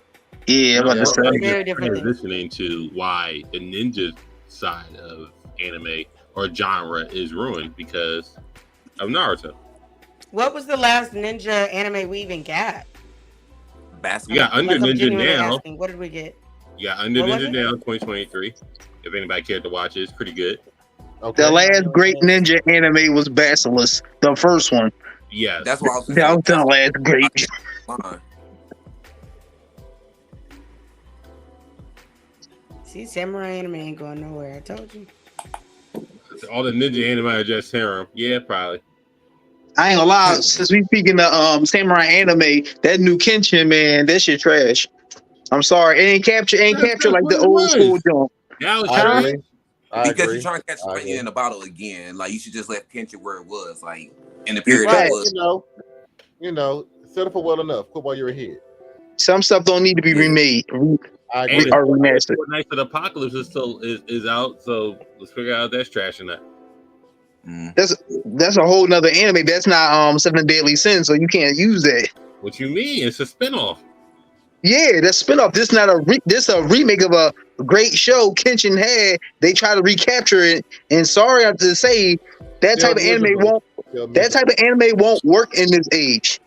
F: Yeah, I'm about to say.
A: Very different things.
B: Listening to why the ninja side of anime or genre is ruined because of Naruto.
A: What was the last ninja anime we even got?
G: Basketball.
B: You got Under Ninja now.
A: Asking, what did we get?
B: Yeah, Under Ninja now, 2023. If anybody cared to watch it, it's pretty good.
F: Okay. The last great ninja anime was Basilisk, the first one.
B: Yeah,
G: that's what I was saying.
F: That was the last great.
A: See, samurai anime ain't going nowhere. I told you.
B: All the ninja anime are just harem. Yeah, probably.
F: I ain't gonna lie. Since we speaking of samurai anime, that new Kenshin, man, that shit trash. I'm sorry, it ain't capture like the old school jump.
B: That was trash.
G: Because you're trying to catch lightning in the bottle again. Like you should just let Kenshin where it was, like in the period it was.
H: You know, set up for well enough. Quit while you're ahead.
F: Some stuff don't need to be remade.
B: Or Knights of the Apocalypse is still is out, so let's figure out if that's trash or not.
F: That's a whole nother anime. That's not Seven Deadly Sins, so you can't use that.
B: What you mean? It's a spinoff.
F: Yeah, that's spinoff. This not this a remake of a great show Kenshin had. They try to recapture it, and sorry I have to say that type of anime won't. That type of anime won't work in this age.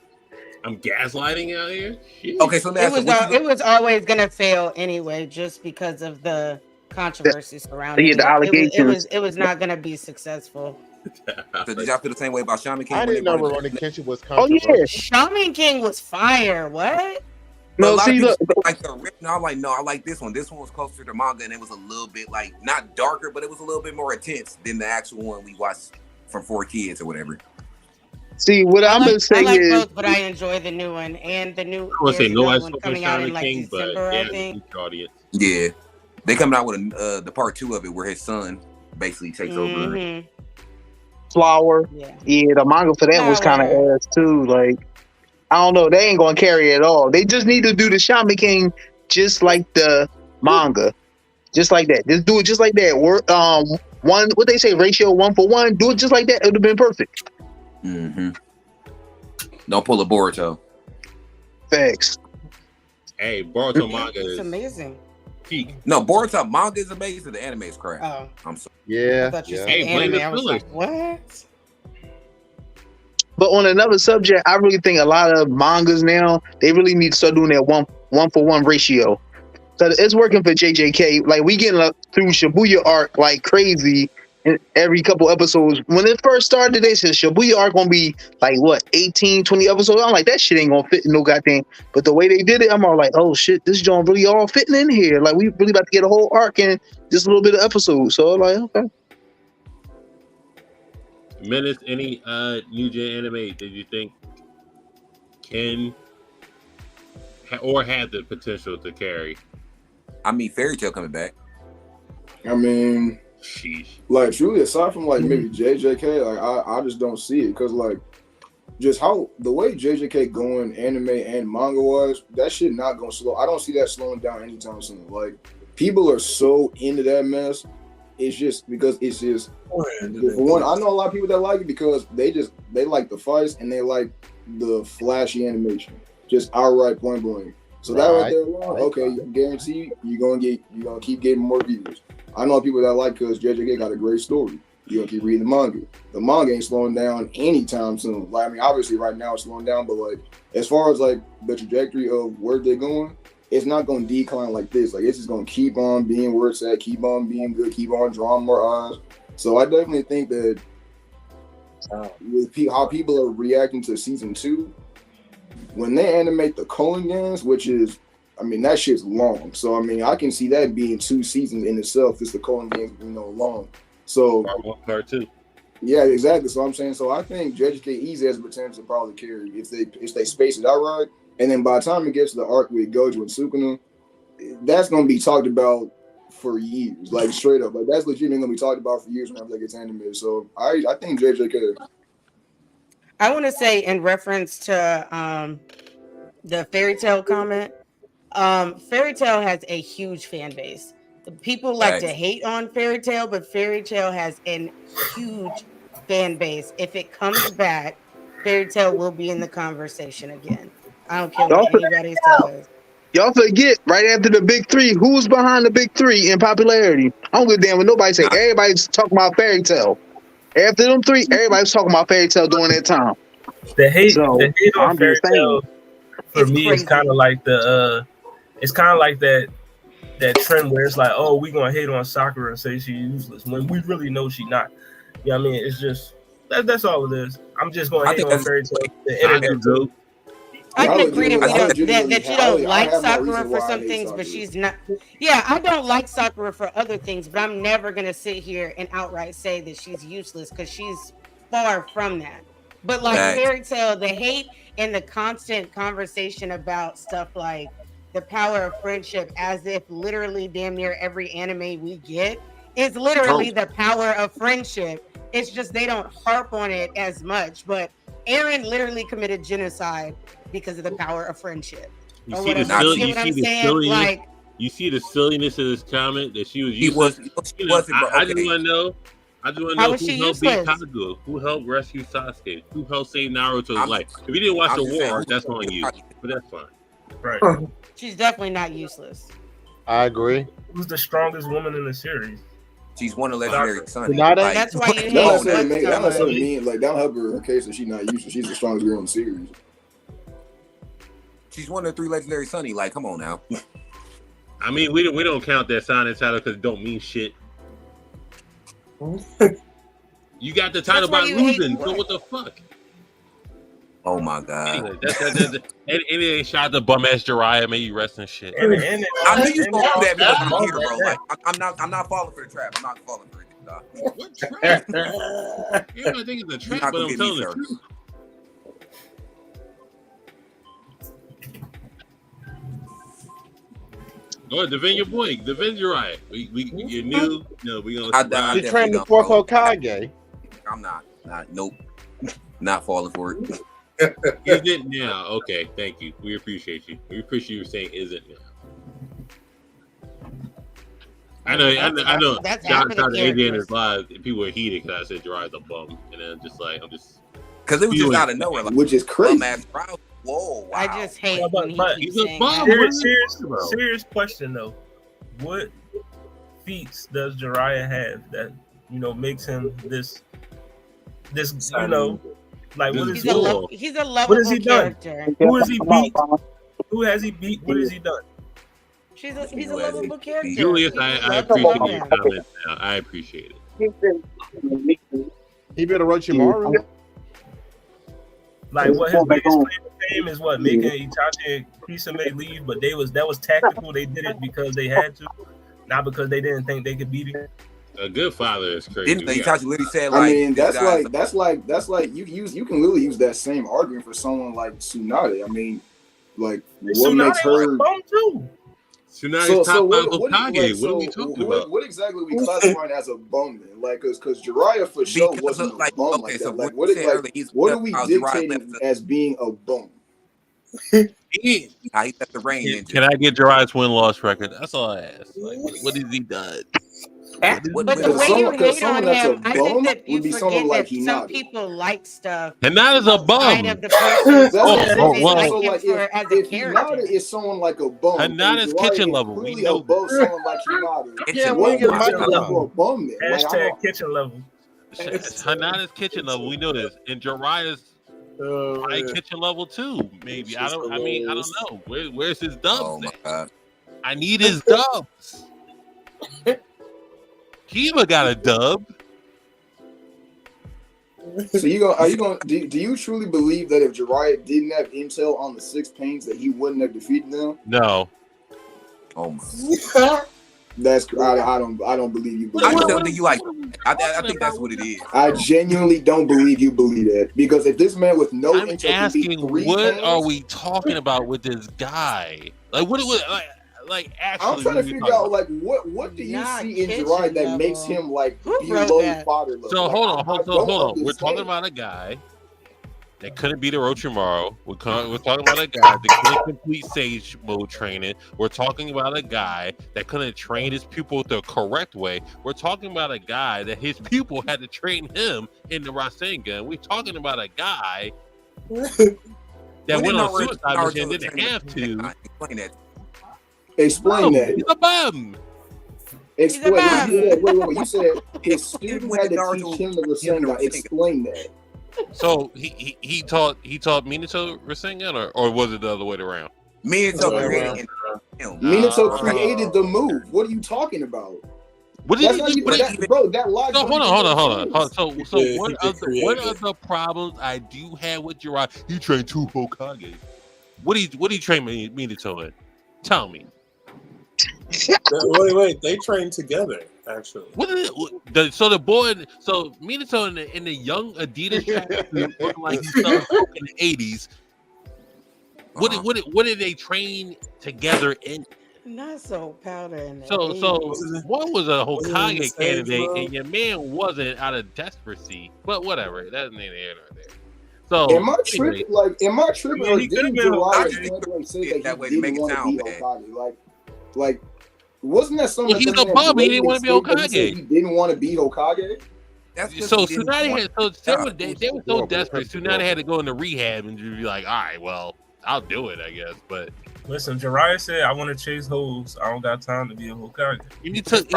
B: I'm gaslighting out here. Jeez.
G: Okay, so
A: it was always gonna fail anyway, just because of the controversy surrounding it.
F: The allegations.
A: It was not gonna be successful.
G: So did y'all feel the same way about Shaman King?
H: I didn't know Rurouni Kenshin was
F: controversial.
H: Oh yeah,
A: Shaman King was fire. What?
F: No, see, look,
G: like the original. I'm like, no, I like this one. This one was closer to manga, and it was a little bit like not darker, but it was a little bit more intense than the actual one we watched from 4Kids or whatever.
F: See, what I'm gonna say
A: I like
F: is,
A: both, but I enjoy the new one and the new.
B: I would say no,
A: one coming out in like
B: King,
A: December,
B: but
A: I
B: yeah,
A: think.
B: Audience.
G: Yeah, they coming out with the part 2 of it where his son basically takes over.
F: Flower. Yeah, the manga for that was kind of ass too. Like, I don't know, they ain't gonna carry it at all. They just need to do the Shaman King just like the manga, just like that. Just do it just like that. One, what they say, ratio 1-for-1. Do it just like that. It would have been perfect.
G: Don't pull a Boruto.
F: Facts.
B: Hey, Boruto manga is
A: amazing.
B: Peak.
G: No, Boruto manga is amazing. The anime is crap.
A: Oh,
G: I'm sorry.
H: Yeah.
B: Hey, blame the fillers.
A: Like, what?
F: But on another subject, I really think a lot of mangas now, they really need to start doing that 1-for-1 ratio. So it's working for JJK. Like, we getting through Shibuya arc like crazy in every couple episodes. When it first started, they said Shibuya arc gonna be like what, 18, 20 episodes. I'm like, that shit ain't gonna fit in no goddamn. But the way they did it, I'm all like, oh shit, this joint really all fitting in here. Like, we really about to get a whole arc in just a little bit of episodes. So I'm like, okay.
B: Menace, any new gen anime that you think can or had the potential to carry?
G: I mean, Fairy Tail coming back.
D: I mean,
B: sheesh.
D: Like truly, aside from like maybe JJK, like I just don't see it because like just how the way JJK going anime and manga wise, that shit not gonna slow. I don't see that slowing down anytime soon. Like people are so into that mess. It's just because it's just for one. I know a lot of people that like it because they like the fights and they like the flashy animation, just outright point blank. So that right there alone, okay, guarantee you're gonna keep getting more views. I know people that like because JJK got a great story. You're gonna keep reading the manga. The manga ain't slowing down anytime soon. Like, I mean, obviously right now it's slowing down, but like as far as like the trajectory of where they're going, it's not gonna decline like this. Like it's just gonna keep on being where it's at, keep on being good, keep on drawing more eyes. So I definitely think that with how people are reacting to season 2, when they animate the Culling games, which is, I mean, that shit's long. So I mean, I can see that being 2 seasons in itself. Just the Culling games, long. So
B: part 1, part 2.
D: Yeah, exactly. So I'm saying, so I think JJK easy has the potential to probably carry if they space it out right. And then by the time it gets to the arc with Gojo and Sukuna, that's gonna be talked about for years, like straight up. Like that's legitimately gonna be talked about for years whenever that gets animated. So I think JJK.
A: I want to say in reference to the fairy tale comment, fairy tale has a huge fan base. The people like to hate on fairy tale, but fairy tale has a huge fan base. If it comes back, fairy tale will be in the conversation again. I don't care what anybody says.
F: Y'all forget right after the big 3, who's behind the big 3 in popularity? I don't give a damn what nobody say. Everybody's talking about fairy tale. After them 3, everybody's talking about fairy tale during that time.
E: The hate on fairy tale for me is kind of like it's kind of like that trend where it's like, oh, we gonna hate on Sakura and say she's useless when we really know she not. You know what I mean? It's just that's all it is. I'm just gonna hate on fairy tale.
A: I can agree that you don't like Sakura for some things, but she's not. Yeah, I don't like Sakura for other things, but I'm never gonna sit here and outright say that she's useless because she's far from that. But like fairy tale, the hate and the constant conversation about stuff like the power of friendship, as if literally damn near every anime we get is literally the power of friendship. It's just they don't harp on it as much. But Eren literally committed genocide because of the power of friendship.
B: You see the silliness. You see the silliness of this comment that she was useless. I just want to know. Who helped beat Kaguya? Who helped rescue Sasuke? Who helped save Naruto's life? If you didn't watch the war arc, that's on you. But that's fine.
E: Right.
A: She's definitely not useless.
H: I agree.
E: Who's the strongest woman in the series?
G: She's one of legendary sons.
A: That's why you hate
D: that doesn't mean like that'll help her in her case that she's not useless. She's the strongest girl in the series.
G: She's one of the 3 legendary Sunny. Like, come on now.
B: I mean, we don't count that signing title because it don't mean shit. You got the title by losing, so what the fuck?
G: Oh my god!
B: Anyway, shout out to bum ass Jiraiya, may you rest in shit.
G: I knew you gonna do that because I'm here, bro. Like, I'm not falling for the trap. I'm not falling for it.
B: What trap? I think it's a trap, but I'm telling the truth. Oh, defend your boy, defend Jiraiya. You're new. No, we gonna.
H: You're trying to fork Hokage.
G: I'm not. Nope. Not falling for it.
B: Is it now? Okay, thank you. We appreciate you. We appreciate you saying is it now. I know.
A: That's
B: John tried to end his live. People were heated because I said Jiraiya's a bum, and then I'm just
G: because it was just out of nowhere, like,
D: which is crazy.
G: Whoa! Wow.
A: I just hate when he's
B: a bum.
E: Serious question though. What feats does Jiraiya have that makes him this like what is
A: he's a lovable character.
E: Who has he beat? Who has he beat? What has he done?
A: He's a lovable character.
B: Julius, I appreciate your comments now. I appreciate it.
H: He beat Orochimaru.
E: Like what his biggest claim to fame is what making Itachi and Kisame leave, but that was tactical. They did it because they had to, not because they didn't think they could beat him.
B: A good father is crazy.
G: Didn't Itachi literally said like?
D: I mean, that's like you can literally use that same argument for someone like Tsunade. I mean, like what
E: Tsunade
D: makes her?
E: Too.
B: Tsunami's top five
D: what
B: Hokage. What are we talking about?
D: What exactly are we classifying as a bum then? Like, because Jiraiya for sure wasn't a bum like that.
G: So
D: Like,
G: what
D: are we dictating as being a bum?
G: How he left the rain into.
B: Can I get Jiraiya's win-loss record? That's all I ask. Like, what has he done?
A: But the way you hate on him, I think that you forget that some people like stuff.
B: Hinata's a bum.
A: Outside of the person's
D: They
A: like
D: so
A: him
D: like
A: for as a
D: if
A: character.
D: Hinata is someone like a bum,
B: Hinata's kitchen level. We know
D: above someone like Hinata.
G: Yeah,
D: what
G: we
D: makes him for a bum then? Like,
E: Hashtag kitchen level.
B: Hinata's kitchen level. We know this. And Jiraiya's kitchen level too. Maybe I don't know. Where's his dubs?
G: Oh my god!
B: I need his dubs. Kiba got a dub.
D: So do you truly believe that if Jiraiya didn't have intel on the 6 pains that he wouldn't have defeated them?
B: No.
G: Oh my.
D: That's I don't believe you believe
G: I
D: that.
G: don't think you like. I think that's what it is.
D: I genuinely don't believe you believe that, because if this man with no intel can beat 3
B: what
D: pains,
B: are we talking about with this guy? Like what like actually
D: I'm trying to figure out like what do you see in Jiraiya that makes him like below father level?
B: So hold on. We're talking about a guy that couldn't beat Orochimaru. We're talking about a guy that couldn't complete Sage Mode training. We're talking about a guy that couldn't train his pupil the correct way. We're talking about a guy that his pupil had to train him in the Rasengan. We're talking about a guy that went on suicide mission and didn't have to.
D: Explain that.
B: He's a bum.
D: Explain. Wait. You said his student had to teach him the Rasengan. Explain that.
B: So he taught Minato Rasengan, or was it the other way around?
G: Minato
D: created the move. What are you talking about?
B: What did he do?
D: That logic.
B: So hold on. So what are the problems I do have with Jiraiya? He trained 2 Hokage. What do you train Minato in? Tell me.
C: Wait. They trained together, actually.
B: So Minato in the young Adidas tracksuit looking like he started in the 80s. What did they train together in?
A: Not so powder.
B: So one was a Hokage candidate, and your man wasn't out of desperacy. But whatever, that's neither here nor there. So
D: am I tripping? Or didn't Jiraiya say that he didn't want to be Hokage? Like, wasn't that something?
B: He's a bum. He didn't want to be Hokage.
D: He didn't want to be Hokage.
B: So Tsunade they were so desperate. Tsunade had to go into rehab and just be like, all right, well, I'll do it, I guess. But
E: listen, Jiraiya said, "I want to chase hoes. I don't got time to be a Hokage."
B: He took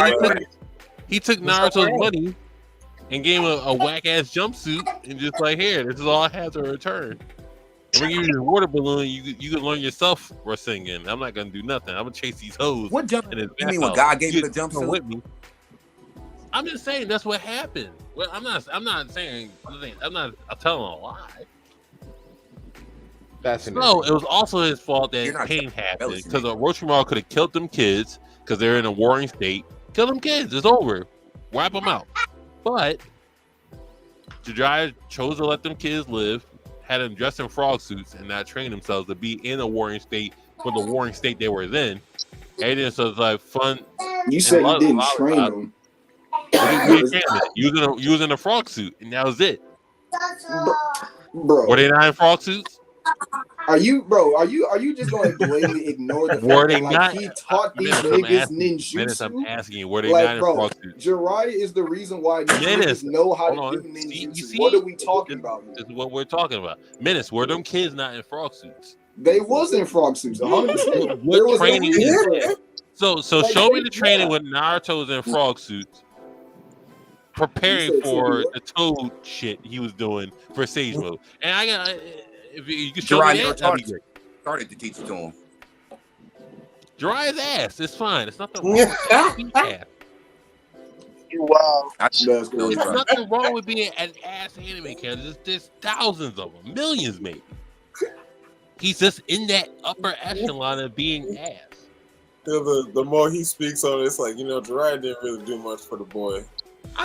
B: Naruto's money and gave him a whack ass jumpsuit and just like, here, this is all I have to return. When you use your water balloon, you can learn yourself Rasengan. I'm not gonna do nothing. I'm gonna chase these hoes.
G: What jump? You mean when God gave you the jumpsuit
B: with me? I'm just saying that's what happened. Well, I'm not saying. I'm telling a lie. No, it was also his fault that pain happened because Orochimaru could have killed them kids because they're in a warring state. Kill them kids. It's over. Wipe them out. But Jiraiya chose to let them kids live. Had them dressed in frog suits and not train themselves to be in a warring state for the warring state they were in. And so it's like fun.
D: You said you didn't train them.
B: You was in a frog suit, and that was it.
D: Bro,
B: were they not in frog suits?
D: Are you just going to blatantly ignore the fact that he taught these niggas ninjutsu?
B: I'm asking you, were they not in frog suits?
D: Jiraiya is the reason why these niggas know how to do ninjutsu. What are we talking about?
B: This is what we're talking about. Menace, were them kids not in frog suits?
D: They was in frog suits, 100%.
B: What training is that? So show me the training when Naruto was in frog suits, preparing for the Toad shit he was doing for Sage Mode. And I got. If you can show me that, that'd be great.
G: Started to teach it to him.
B: Jiraiya's ass. It's fine. It's nothing wrong with ass.
F: Wow.
B: There's nothing wrong with being an ass anime character. There's thousands of them. Millions, maybe. He's just in that upper echelon of being ass.
C: The more he speaks on it, it's like, Jiraiya didn't really do much for the boy.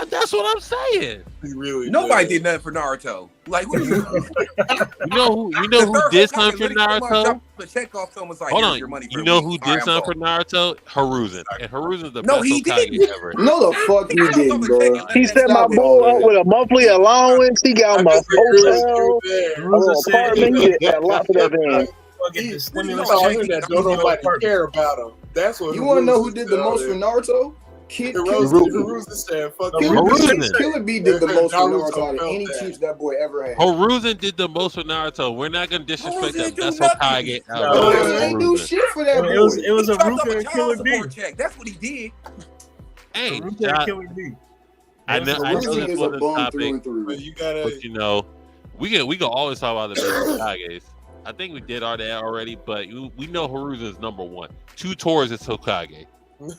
B: That's what I'm saying.
C: He really
G: Nobody did nothing for Naruto. Like, what are you?
K: You know who did something for Naruto?
G: The check off film was like,
K: Hold
G: here's
K: on.
G: your money for
K: You
G: the
K: know
G: week.
K: who
G: All
K: did
G: right,
K: something for Naruto? Haruzen. And Haruzen's the
G: No,
K: best
G: he
K: Hokage
G: didn't.
K: ever.
D: No, the fuck he didn't, bro.
F: He set my boy up with a monthly allowance. He got him a hotel, a little apartment. He did a lot for that man.
C: He told him that don't nobody care about him. That's what
D: You want to know who did the most for Naruto?
C: Hiruzen said, "Fuck
D: Killer B did the most for Naruto out of any teach that boy ever had.
K: Haruzen did the most for Naruto. We're not gonna disrespect the best Hokage ever.
D: Haruzen ain't do shit for that boy.
E: It was a Ruka and Killer B.
G: Check. That's what he did.
K: Hey,
E: Ruka and Killer B.
K: I know this was a topic,
C: but you gotta.
K: but you know, we can always talk about the best Hokages. I think we did all that already, but we know Haruzen is number one. 2 tours is Hokage.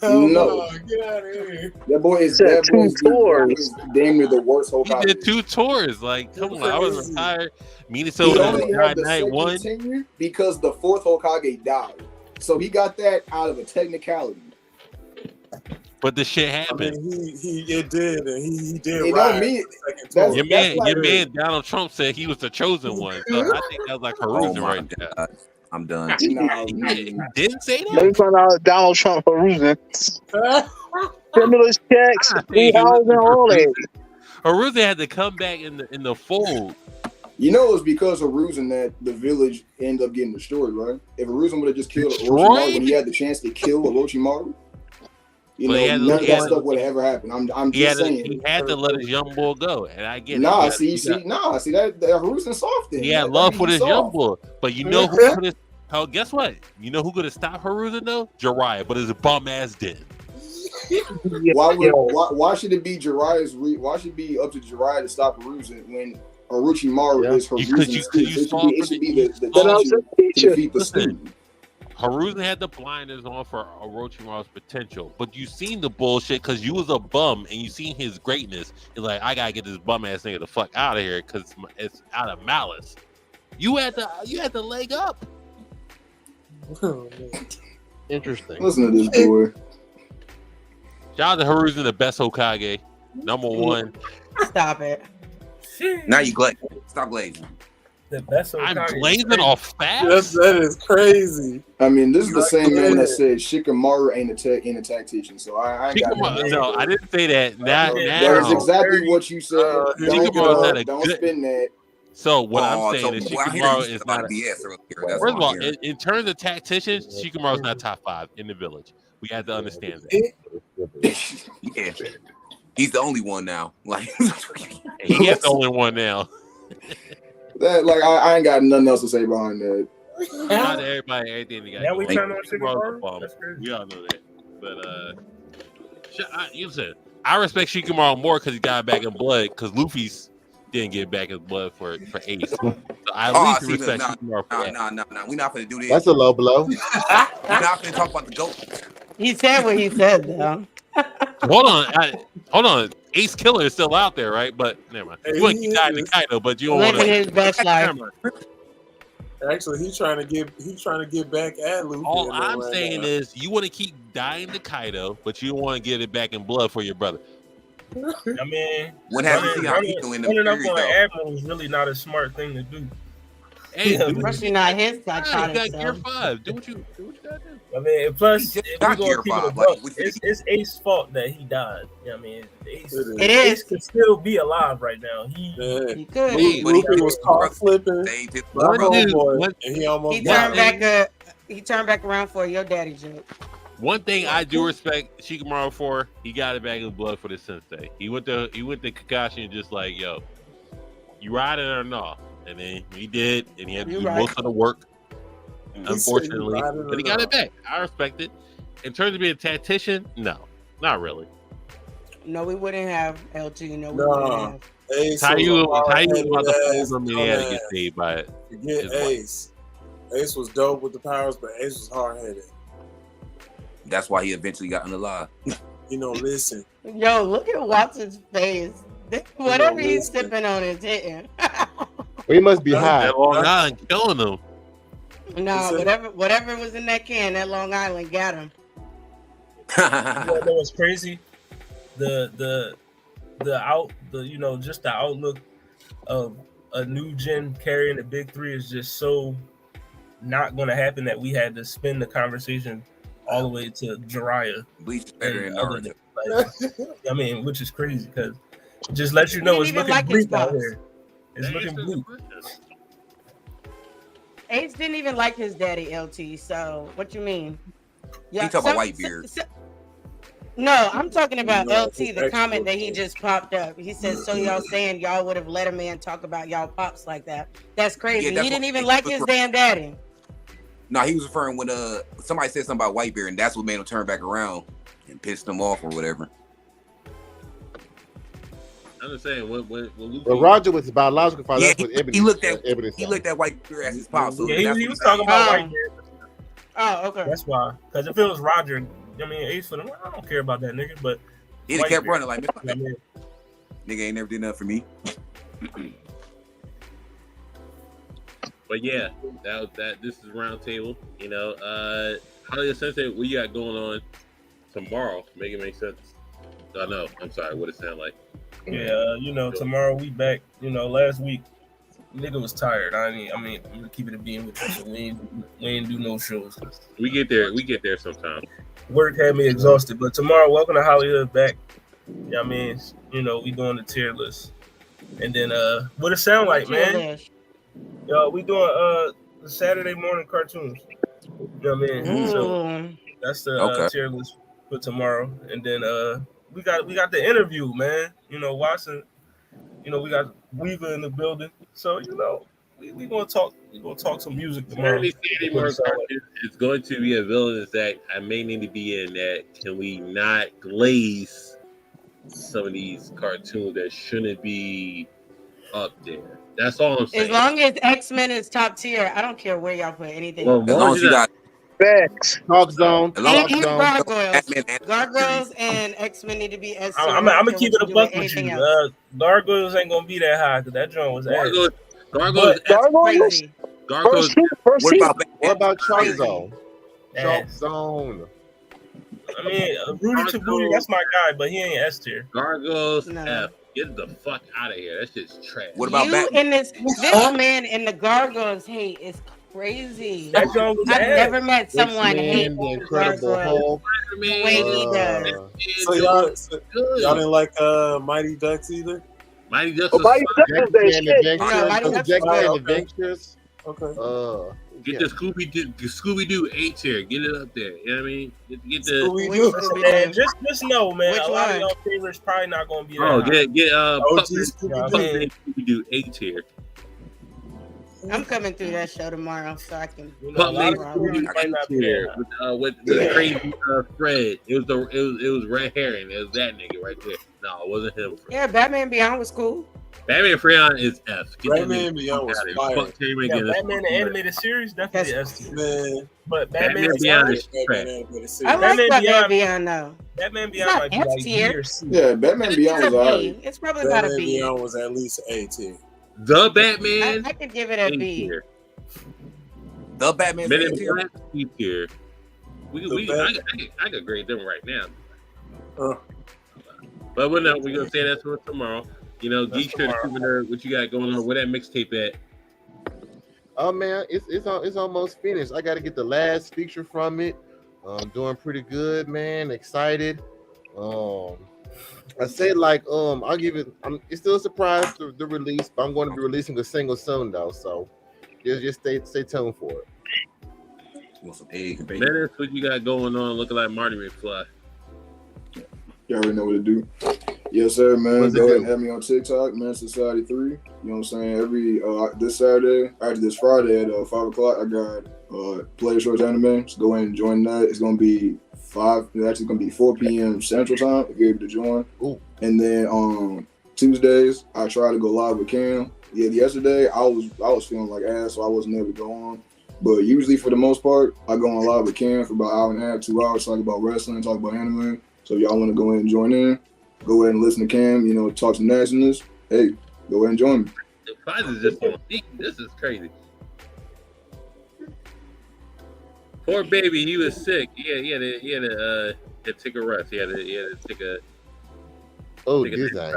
D: No,
C: get out of here.
D: That boy is
F: Said 2 tours.
D: Damn near the worst Hokage.
K: He did 2 tours. Like, come on, I was retired. Minato
D: He
K: was
D: only had the
K: night
D: second
K: 1
D: tenure because the 4th Hokage died. So he got that out of a technicality.
K: But the shit happened.
C: I mean, it did, and he did.
D: It don't mean
C: that's
K: your man Donald Trump said he was the chosen one. So I think that was like Haruzen right there.
G: I'm done.
D: Nah,
K: He didn't say
F: Let me
K: that.
F: find out Donald Trump Haruzen. Stimulus checks, free housing, all that.
K: Haruzen had to come back in the fold.
D: You know, it was because of Haruzen that the village ended up getting destroyed, right? If Haruzen would have just killed
K: Destroyed?
D: Orochimaru when he had the chance to kill Orochimaru, you
K: But
D: know, none of that stuff would have ever happened. I'm just saying.
K: He had to let his young boy go, and I get
D: Nah,
K: it.
D: see that Haruzen soft.
K: He had love for this young boy, but you know who could have? Oh, guess what? You know who could have stopped Haruzen though? Jiraiya, but his bum ass did.
D: Why should it be Jiraiya's? Why should it be up to Jiraiya to stop Haruzen when Orochimaru is Haruzen's student? It should be the teacher to defeat the student.
K: Haruzen had the blinders on for Orochimaru's potential, but you seen the bullshit because you was a bum and you seen his greatness. You're like, I gotta get this bum ass nigga the fuck out of here because it's out of malice. You had the leg up.
H: Interesting.
D: Listen to this boy.
K: Shout out to Haruzen, the best Hokage, number 1.
A: Stop it.
G: Now you glazing. Stop glazing.
E: The best
K: I'm glazing off fast.
C: That is crazy.
D: I mean, this is the same man that said Shikamaru ain't a tactician, so I ain't got
K: no, I didn't say that. Now,
D: that's exactly what you said. Don't spin that.
K: So what I'm saying is Shikamaru is not
G: BS.
K: First of all, in terms of tacticians, Shikamaru's not top 5 in the village. We had to understand that.
G: Yeah, he's the only one now. Like
K: he is the only one now.
D: That I ain't got nothing else to say behind that.
K: Not everybody, everything they got.
E: Now we turn on
K: Shikamaru. We all know that, but you said I respect Shikamaru more because he got back in blood because Luffy's didn't get back in blood for Ace. So I at least respect Shikamaru for that.
G: Nah. We're not gonna do this.
H: That's a low blow.
G: We're not gonna talk about the goat.
A: He said what he said, though.
K: Hold on. Ace Killer is still out there, right? But never mind. You want to keep dying to Kaido, but you don't want to.
A: Living his best life.
C: Actually, he's trying to get back at Luffy.
K: All I'm saying is you want to keep dying to Kaido, but you don't want to get it back in blood for your brother.
E: I mean,
G: what happened to Yahiko in the
E: running up
G: series,
E: on
G: though?
E: an admiral is really not a smart thing to do.
K: Hey,
A: especially not his psychotic.
K: You got Gear 5. Do what you gotta do.
E: I mean, plus, if we
G: got
E: go
G: Gear
E: keep it a
G: 5,
E: buck,
G: like,
E: it's Ace's fault that he died. You know what I mean,
A: Ace
E: could still be alive right now. He
A: could.
C: Luffy was caught slipping.
A: He turned back around for your daddy joke.
K: One thing I do respect Shikamaru for, he got it back in blood for the sensei. He went to Kakashi and just like, yo, you riding or no? And then he did, and he had to do most of the work. Unfortunately, but he got it back. I respect it. In terms of being a tactician, no, not really.
A: No, we wouldn't have LG. No, we wouldn't have.
K: Tayu was about to fold him, and he had to get saved by it.
C: Forget Ace. Ace was dope with the powers, but Ace was hard-headed.
G: That's why he eventually got unalive.
C: Listen.
A: Yo, look at Watson's face. Whatever he's sipping on is hitting.
H: We must be high.
K: That Long Island killing him.
A: No, whatever was in that can, that Long Island got him.
E: You know what's crazy? The just the outlook of a new gen carrying the big three is just so not going to happen that we had to spin the conversation all the way to Jiraiya.
G: Bleach is better than Naruto.
E: I mean, which is crazy because it just lets you know
A: He
E: it's
A: didn't even
E: looking
A: like his
E: bleak out
A: pops.
E: here. It's looking bleak.
A: Ace didn't even like his daddy, LT. So what you mean?
G: You talking about Whitebeard?
A: No, I'm talking about
C: No,
A: LT. The
C: it's
A: comment that
C: extra.
A: he just popped up. He said, "So y'all saying y'all would have let a man talk about y'all pops like that? That's crazy.
G: Yeah, that's
A: he didn't
G: what
A: even
G: he
A: like
G: was
A: his
G: referring-
A: damn daddy."
G: No, he was referring when somebody said something about Whitebeard, and that's what made him turn back around and pissed him off or whatever.
K: I'm just saying when Luffy,
H: But Roger was his biological father.
G: Yeah,
H: that's what evidence,
G: he looked at
H: evidence.
G: Whitebeard as his pop. So
E: Yeah,
G: that's
E: he
G: what
E: was talking about
A: Oh.
E: Whitebeard.
A: Oh, okay.
E: That's why. Because if it was Roger, I mean, Ace for them, I don't care about that nigga. But
G: He just kept
E: Whitebeard,
G: running like,
E: I mean,
G: nigga ain't never did nothing for me.
K: but yeah, that. This is Roundtable. You know, Hollywood Sensei, what you got going on tomorrow? Make it make sense. I know. I'm sorry. What it sound like?
E: yeah, tomorrow we back. Last week, nigga was tired. I mean, I'm gonna keep it a beam with you. So we ain't do no shows.
K: We get there sometime.
E: Work had me exhausted. But tomorrow, welcome to Hollywood back. Yeah, I mean, we doing the tier list. And then what it sound like, man? We doing the Saturday morning cartoons. You know what I mean? So that's the tier list for tomorrow. And then we got the interview, man. Watson. We got Weaver in the building. So we gonna talk some music tomorrow.
K: It's going to be a villainous that I may need to be in. That can we not glaze some of these cartoons that shouldn't be up there? That's all I'm saying.
A: As long as X-Men is top tier, I don't care where y'all put anything.
K: Well,
G: as long as you got
F: facts,
H: Talk Zone,
A: Gargoyles and X-Men need to be S tier.
E: I'm gonna keep it a buck with you. Gargoyles ain't gonna be that high because that joint was
K: Gargoyles.
G: What
H: about Chalk Zone? Chalk Zone.
E: I mean, Rudy Tabuti, that's my guy, but he ain't S tier.
K: Gargoyles F. Get the fuck out of here. That shit's trash.
G: What about
A: Batman? This man in the Gargoyles hate is crazy.
E: That joint was
A: I've never met someone hate
H: the Incredible Hulk.
A: The way he does.
C: So y'all didn't like Mighty Ducks either?
K: Mighty Ducks
H: was Adventures.
C: Okay.
K: Get the Scooby Doo A tier. Get it up there. You know what I mean? Get the
E: Man, just know, man. A lot of y'all favorites probably not gonna be that.
K: Get
E: Puppet
K: Scooby Doo A tier.
A: I'm coming through that show tomorrow, so I can.
K: With the crazy Fred. It was Red Herring. It was that nigga right there. No, it wasn't him.
A: Yeah, Batman Beyond was cool.
K: Batman Freon is F.
C: Batman Beyond was fire.
E: Batman the animated series definitely S tier. But
K: Batman Beyond is trash.
A: I like Batman Beyond though.
E: Batman Beyond might be like B or C.
D: Yeah, Batman Beyond was alright.
A: It's probably about a B.
C: Batman Beyond was at least A tier.
K: The Batman.
A: I could give it a B.
G: The Batman.
K: Men in Black C tier. I could grade them right now. But we're gonna say that's for tomorrow. Geek Shirt, what you got going on? Where that mixtape at?
H: Oh man, it's almost finished. I got to get the last feature from it. Doing pretty good, man. Excited. I say I'll give it. It's still a surprise the release, but I'm going to be releasing a single soon though. So just stay tuned for it.
K: Menace, what you got going on? Looking like Marty McFly.
D: You already know what to do. Yes, sir, man. Go ahead and have me on TikTok, Man Society 3. You know what I'm saying? Every this Saturday, actually this Friday at 5 o'clock, I got Play Shorts Anime. So go ahead and join that. It's gonna be 4 p.m. Central Time if you're able to join.
H: Ooh.
D: And then on Tuesdays, I try to go live with Cam. Yeah, yesterday I was feeling like ass, so I wasn't able to go on. But usually for the most part, I go on live with Cam for about an hour and a half, 2 hours, talk about wrestling, talk about anime. So if y'all want to go ahead and join in, go ahead and listen to Cam, talk some nastiness. Hey, go ahead and join me.
K: The prize is just on me. This is crazy. Poor baby, he was sick. He had to take a rest. He had to take a
H: Oh,
B: Nigga,
H: design.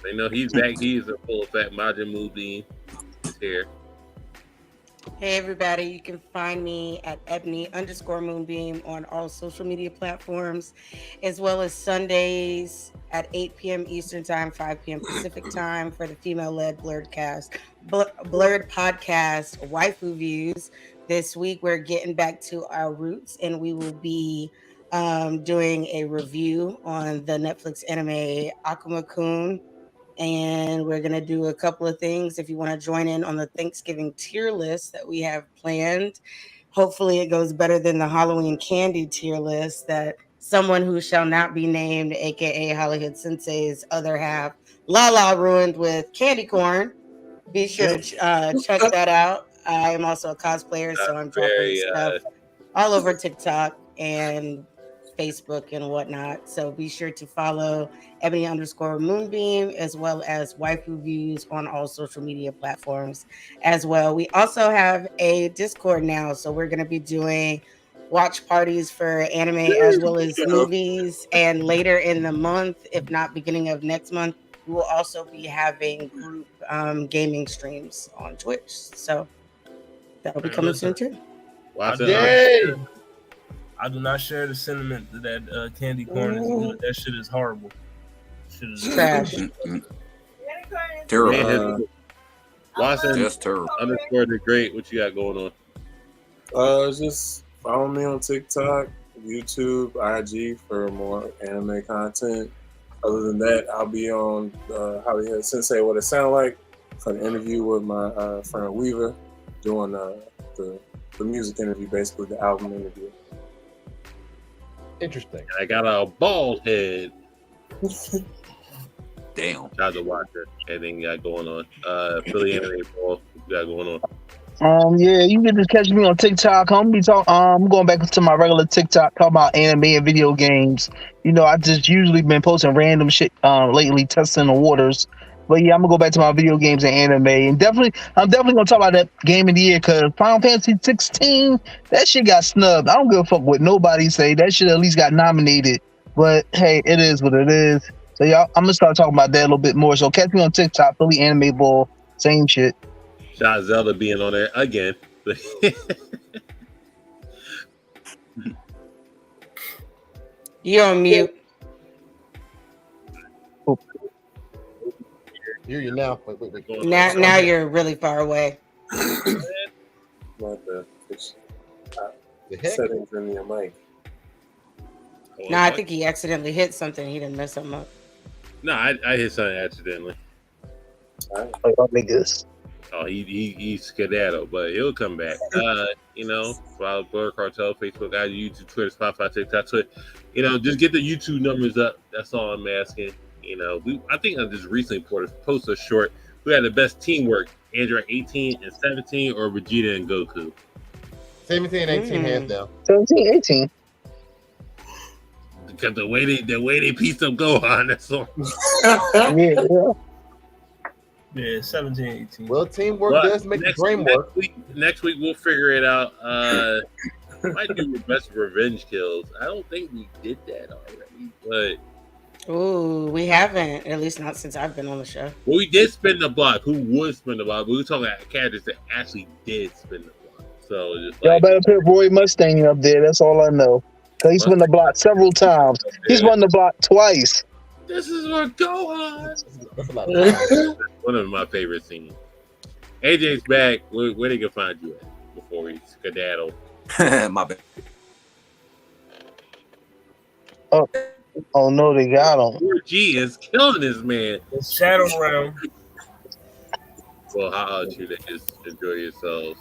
B: they know he's back. He's a full effect Majin Moonbeam. He's here.
A: Hey everybody, you can find me at Ebony_Moonbeam on all social media platforms, as well as Sundays at 8 p.m. Eastern Time, 5 p.m. Pacific Time for the female-led Blurred podcast, Waifu Views. This week we're getting back to our roots, and we will be doing a review on the Netflix anime Akuma-kun. And we're going to do a couple of things. If you want to join in on the Thanksgiving tier list that we have planned, hopefully it goes better than the Halloween candy tier list that someone who shall not be named, aka Hollywood Sensei's other half, Lala, ruined with candy corn. Be sure to check that out. I am also a cosplayer, so I'm dropping stuff all over TikTok and Facebook and whatnot. So be sure to follow Ebony_Moonbeam as well as Waifu Views on all social media platforms as well. We also have a Discord now, so we're going to be doing watch parties for anime as well as movies. And later in the month, if not beginning of next month, we will also be having group gaming streams on Twitch. So that'll be coming soon too.
E: I do not share the sentiment that candy corn is good. That shit is horrible. Shit is
A: trash.
G: Terrible.
B: Watson,
G: just terrible.
B: Underscore the Great. What you got going on?
C: Just follow me on TikTok, YouTube, IG for more anime content. Other than that, I'll be on Hollywood Sensei What It Sound Like for an interview with my friend Weaver, doing the music interview, basically the album interview.
H: Interesting.
B: I got a bald head.
G: Damn.
B: How's the watcher? Anything you got going on? Philly Anime Ball. What you got going on?
F: Yeah, you can just catch me on TikTok. I'm going back to my regular TikTok, talking about anime and video games. You know, I just usually been posting random shit lately, testing the waters. But yeah, I'm gonna go back to my video games and anime, and I'm definitely gonna talk about that game of the year because Final Fantasy 16, that shit got snubbed. I don't give a fuck what nobody say. That shit at least got nominated. But hey, it is what it is. So y'all, I'm gonna start talking about that a little bit more. So catch me on TikTok, Philly Anime Ball, same shit.
B: Shout out Zelda being on there again.
A: You're on mute.
H: Hear you now. Wait.
A: Now you're really far away.
C: What the settings in your mic?
A: No, I think he accidentally hit something. He didn't mess something up.
B: No, I hit something accidentally. Oh, he skedaddled, but he'll come back. You know, follow Blurred Cartel, Facebook, YouTube, Twitter, Spotify, TikTok, Twitter. You know, just get the YouTube numbers up. That's all I'm asking. You know, I think I just recently posted a short. Who had the best teamwork? Android 18 and 17 or Vegeta and Goku?
H: 17 and 18 hands down.
F: 17, 18.
B: Because the way they pieced up Gohan, that's all.
E: Yeah, 17, 18.
H: Well, teamwork does make the brain work.
B: Next week we'll figure it out. Might do best revenge kills. I don't think we did that already, but
A: ooh, we haven't. At least not since I've been on the show.
B: Well, we did spin the block. Who would spin the block? We were talking about characters that actually did spin the block. So just
F: y'all better put Roy Mustang up there. That's all I know. Cause he's spun the block several times. He's won the block twice.
B: This is what Gohan. One of my favorite scenes. AJ's back. Where they can find you at before we skedaddle?
G: My bad.
F: Oh no, they got him.
B: 4G is killing this man.
E: Shadow Realm.
B: Well, how about you? Just enjoy yourselves.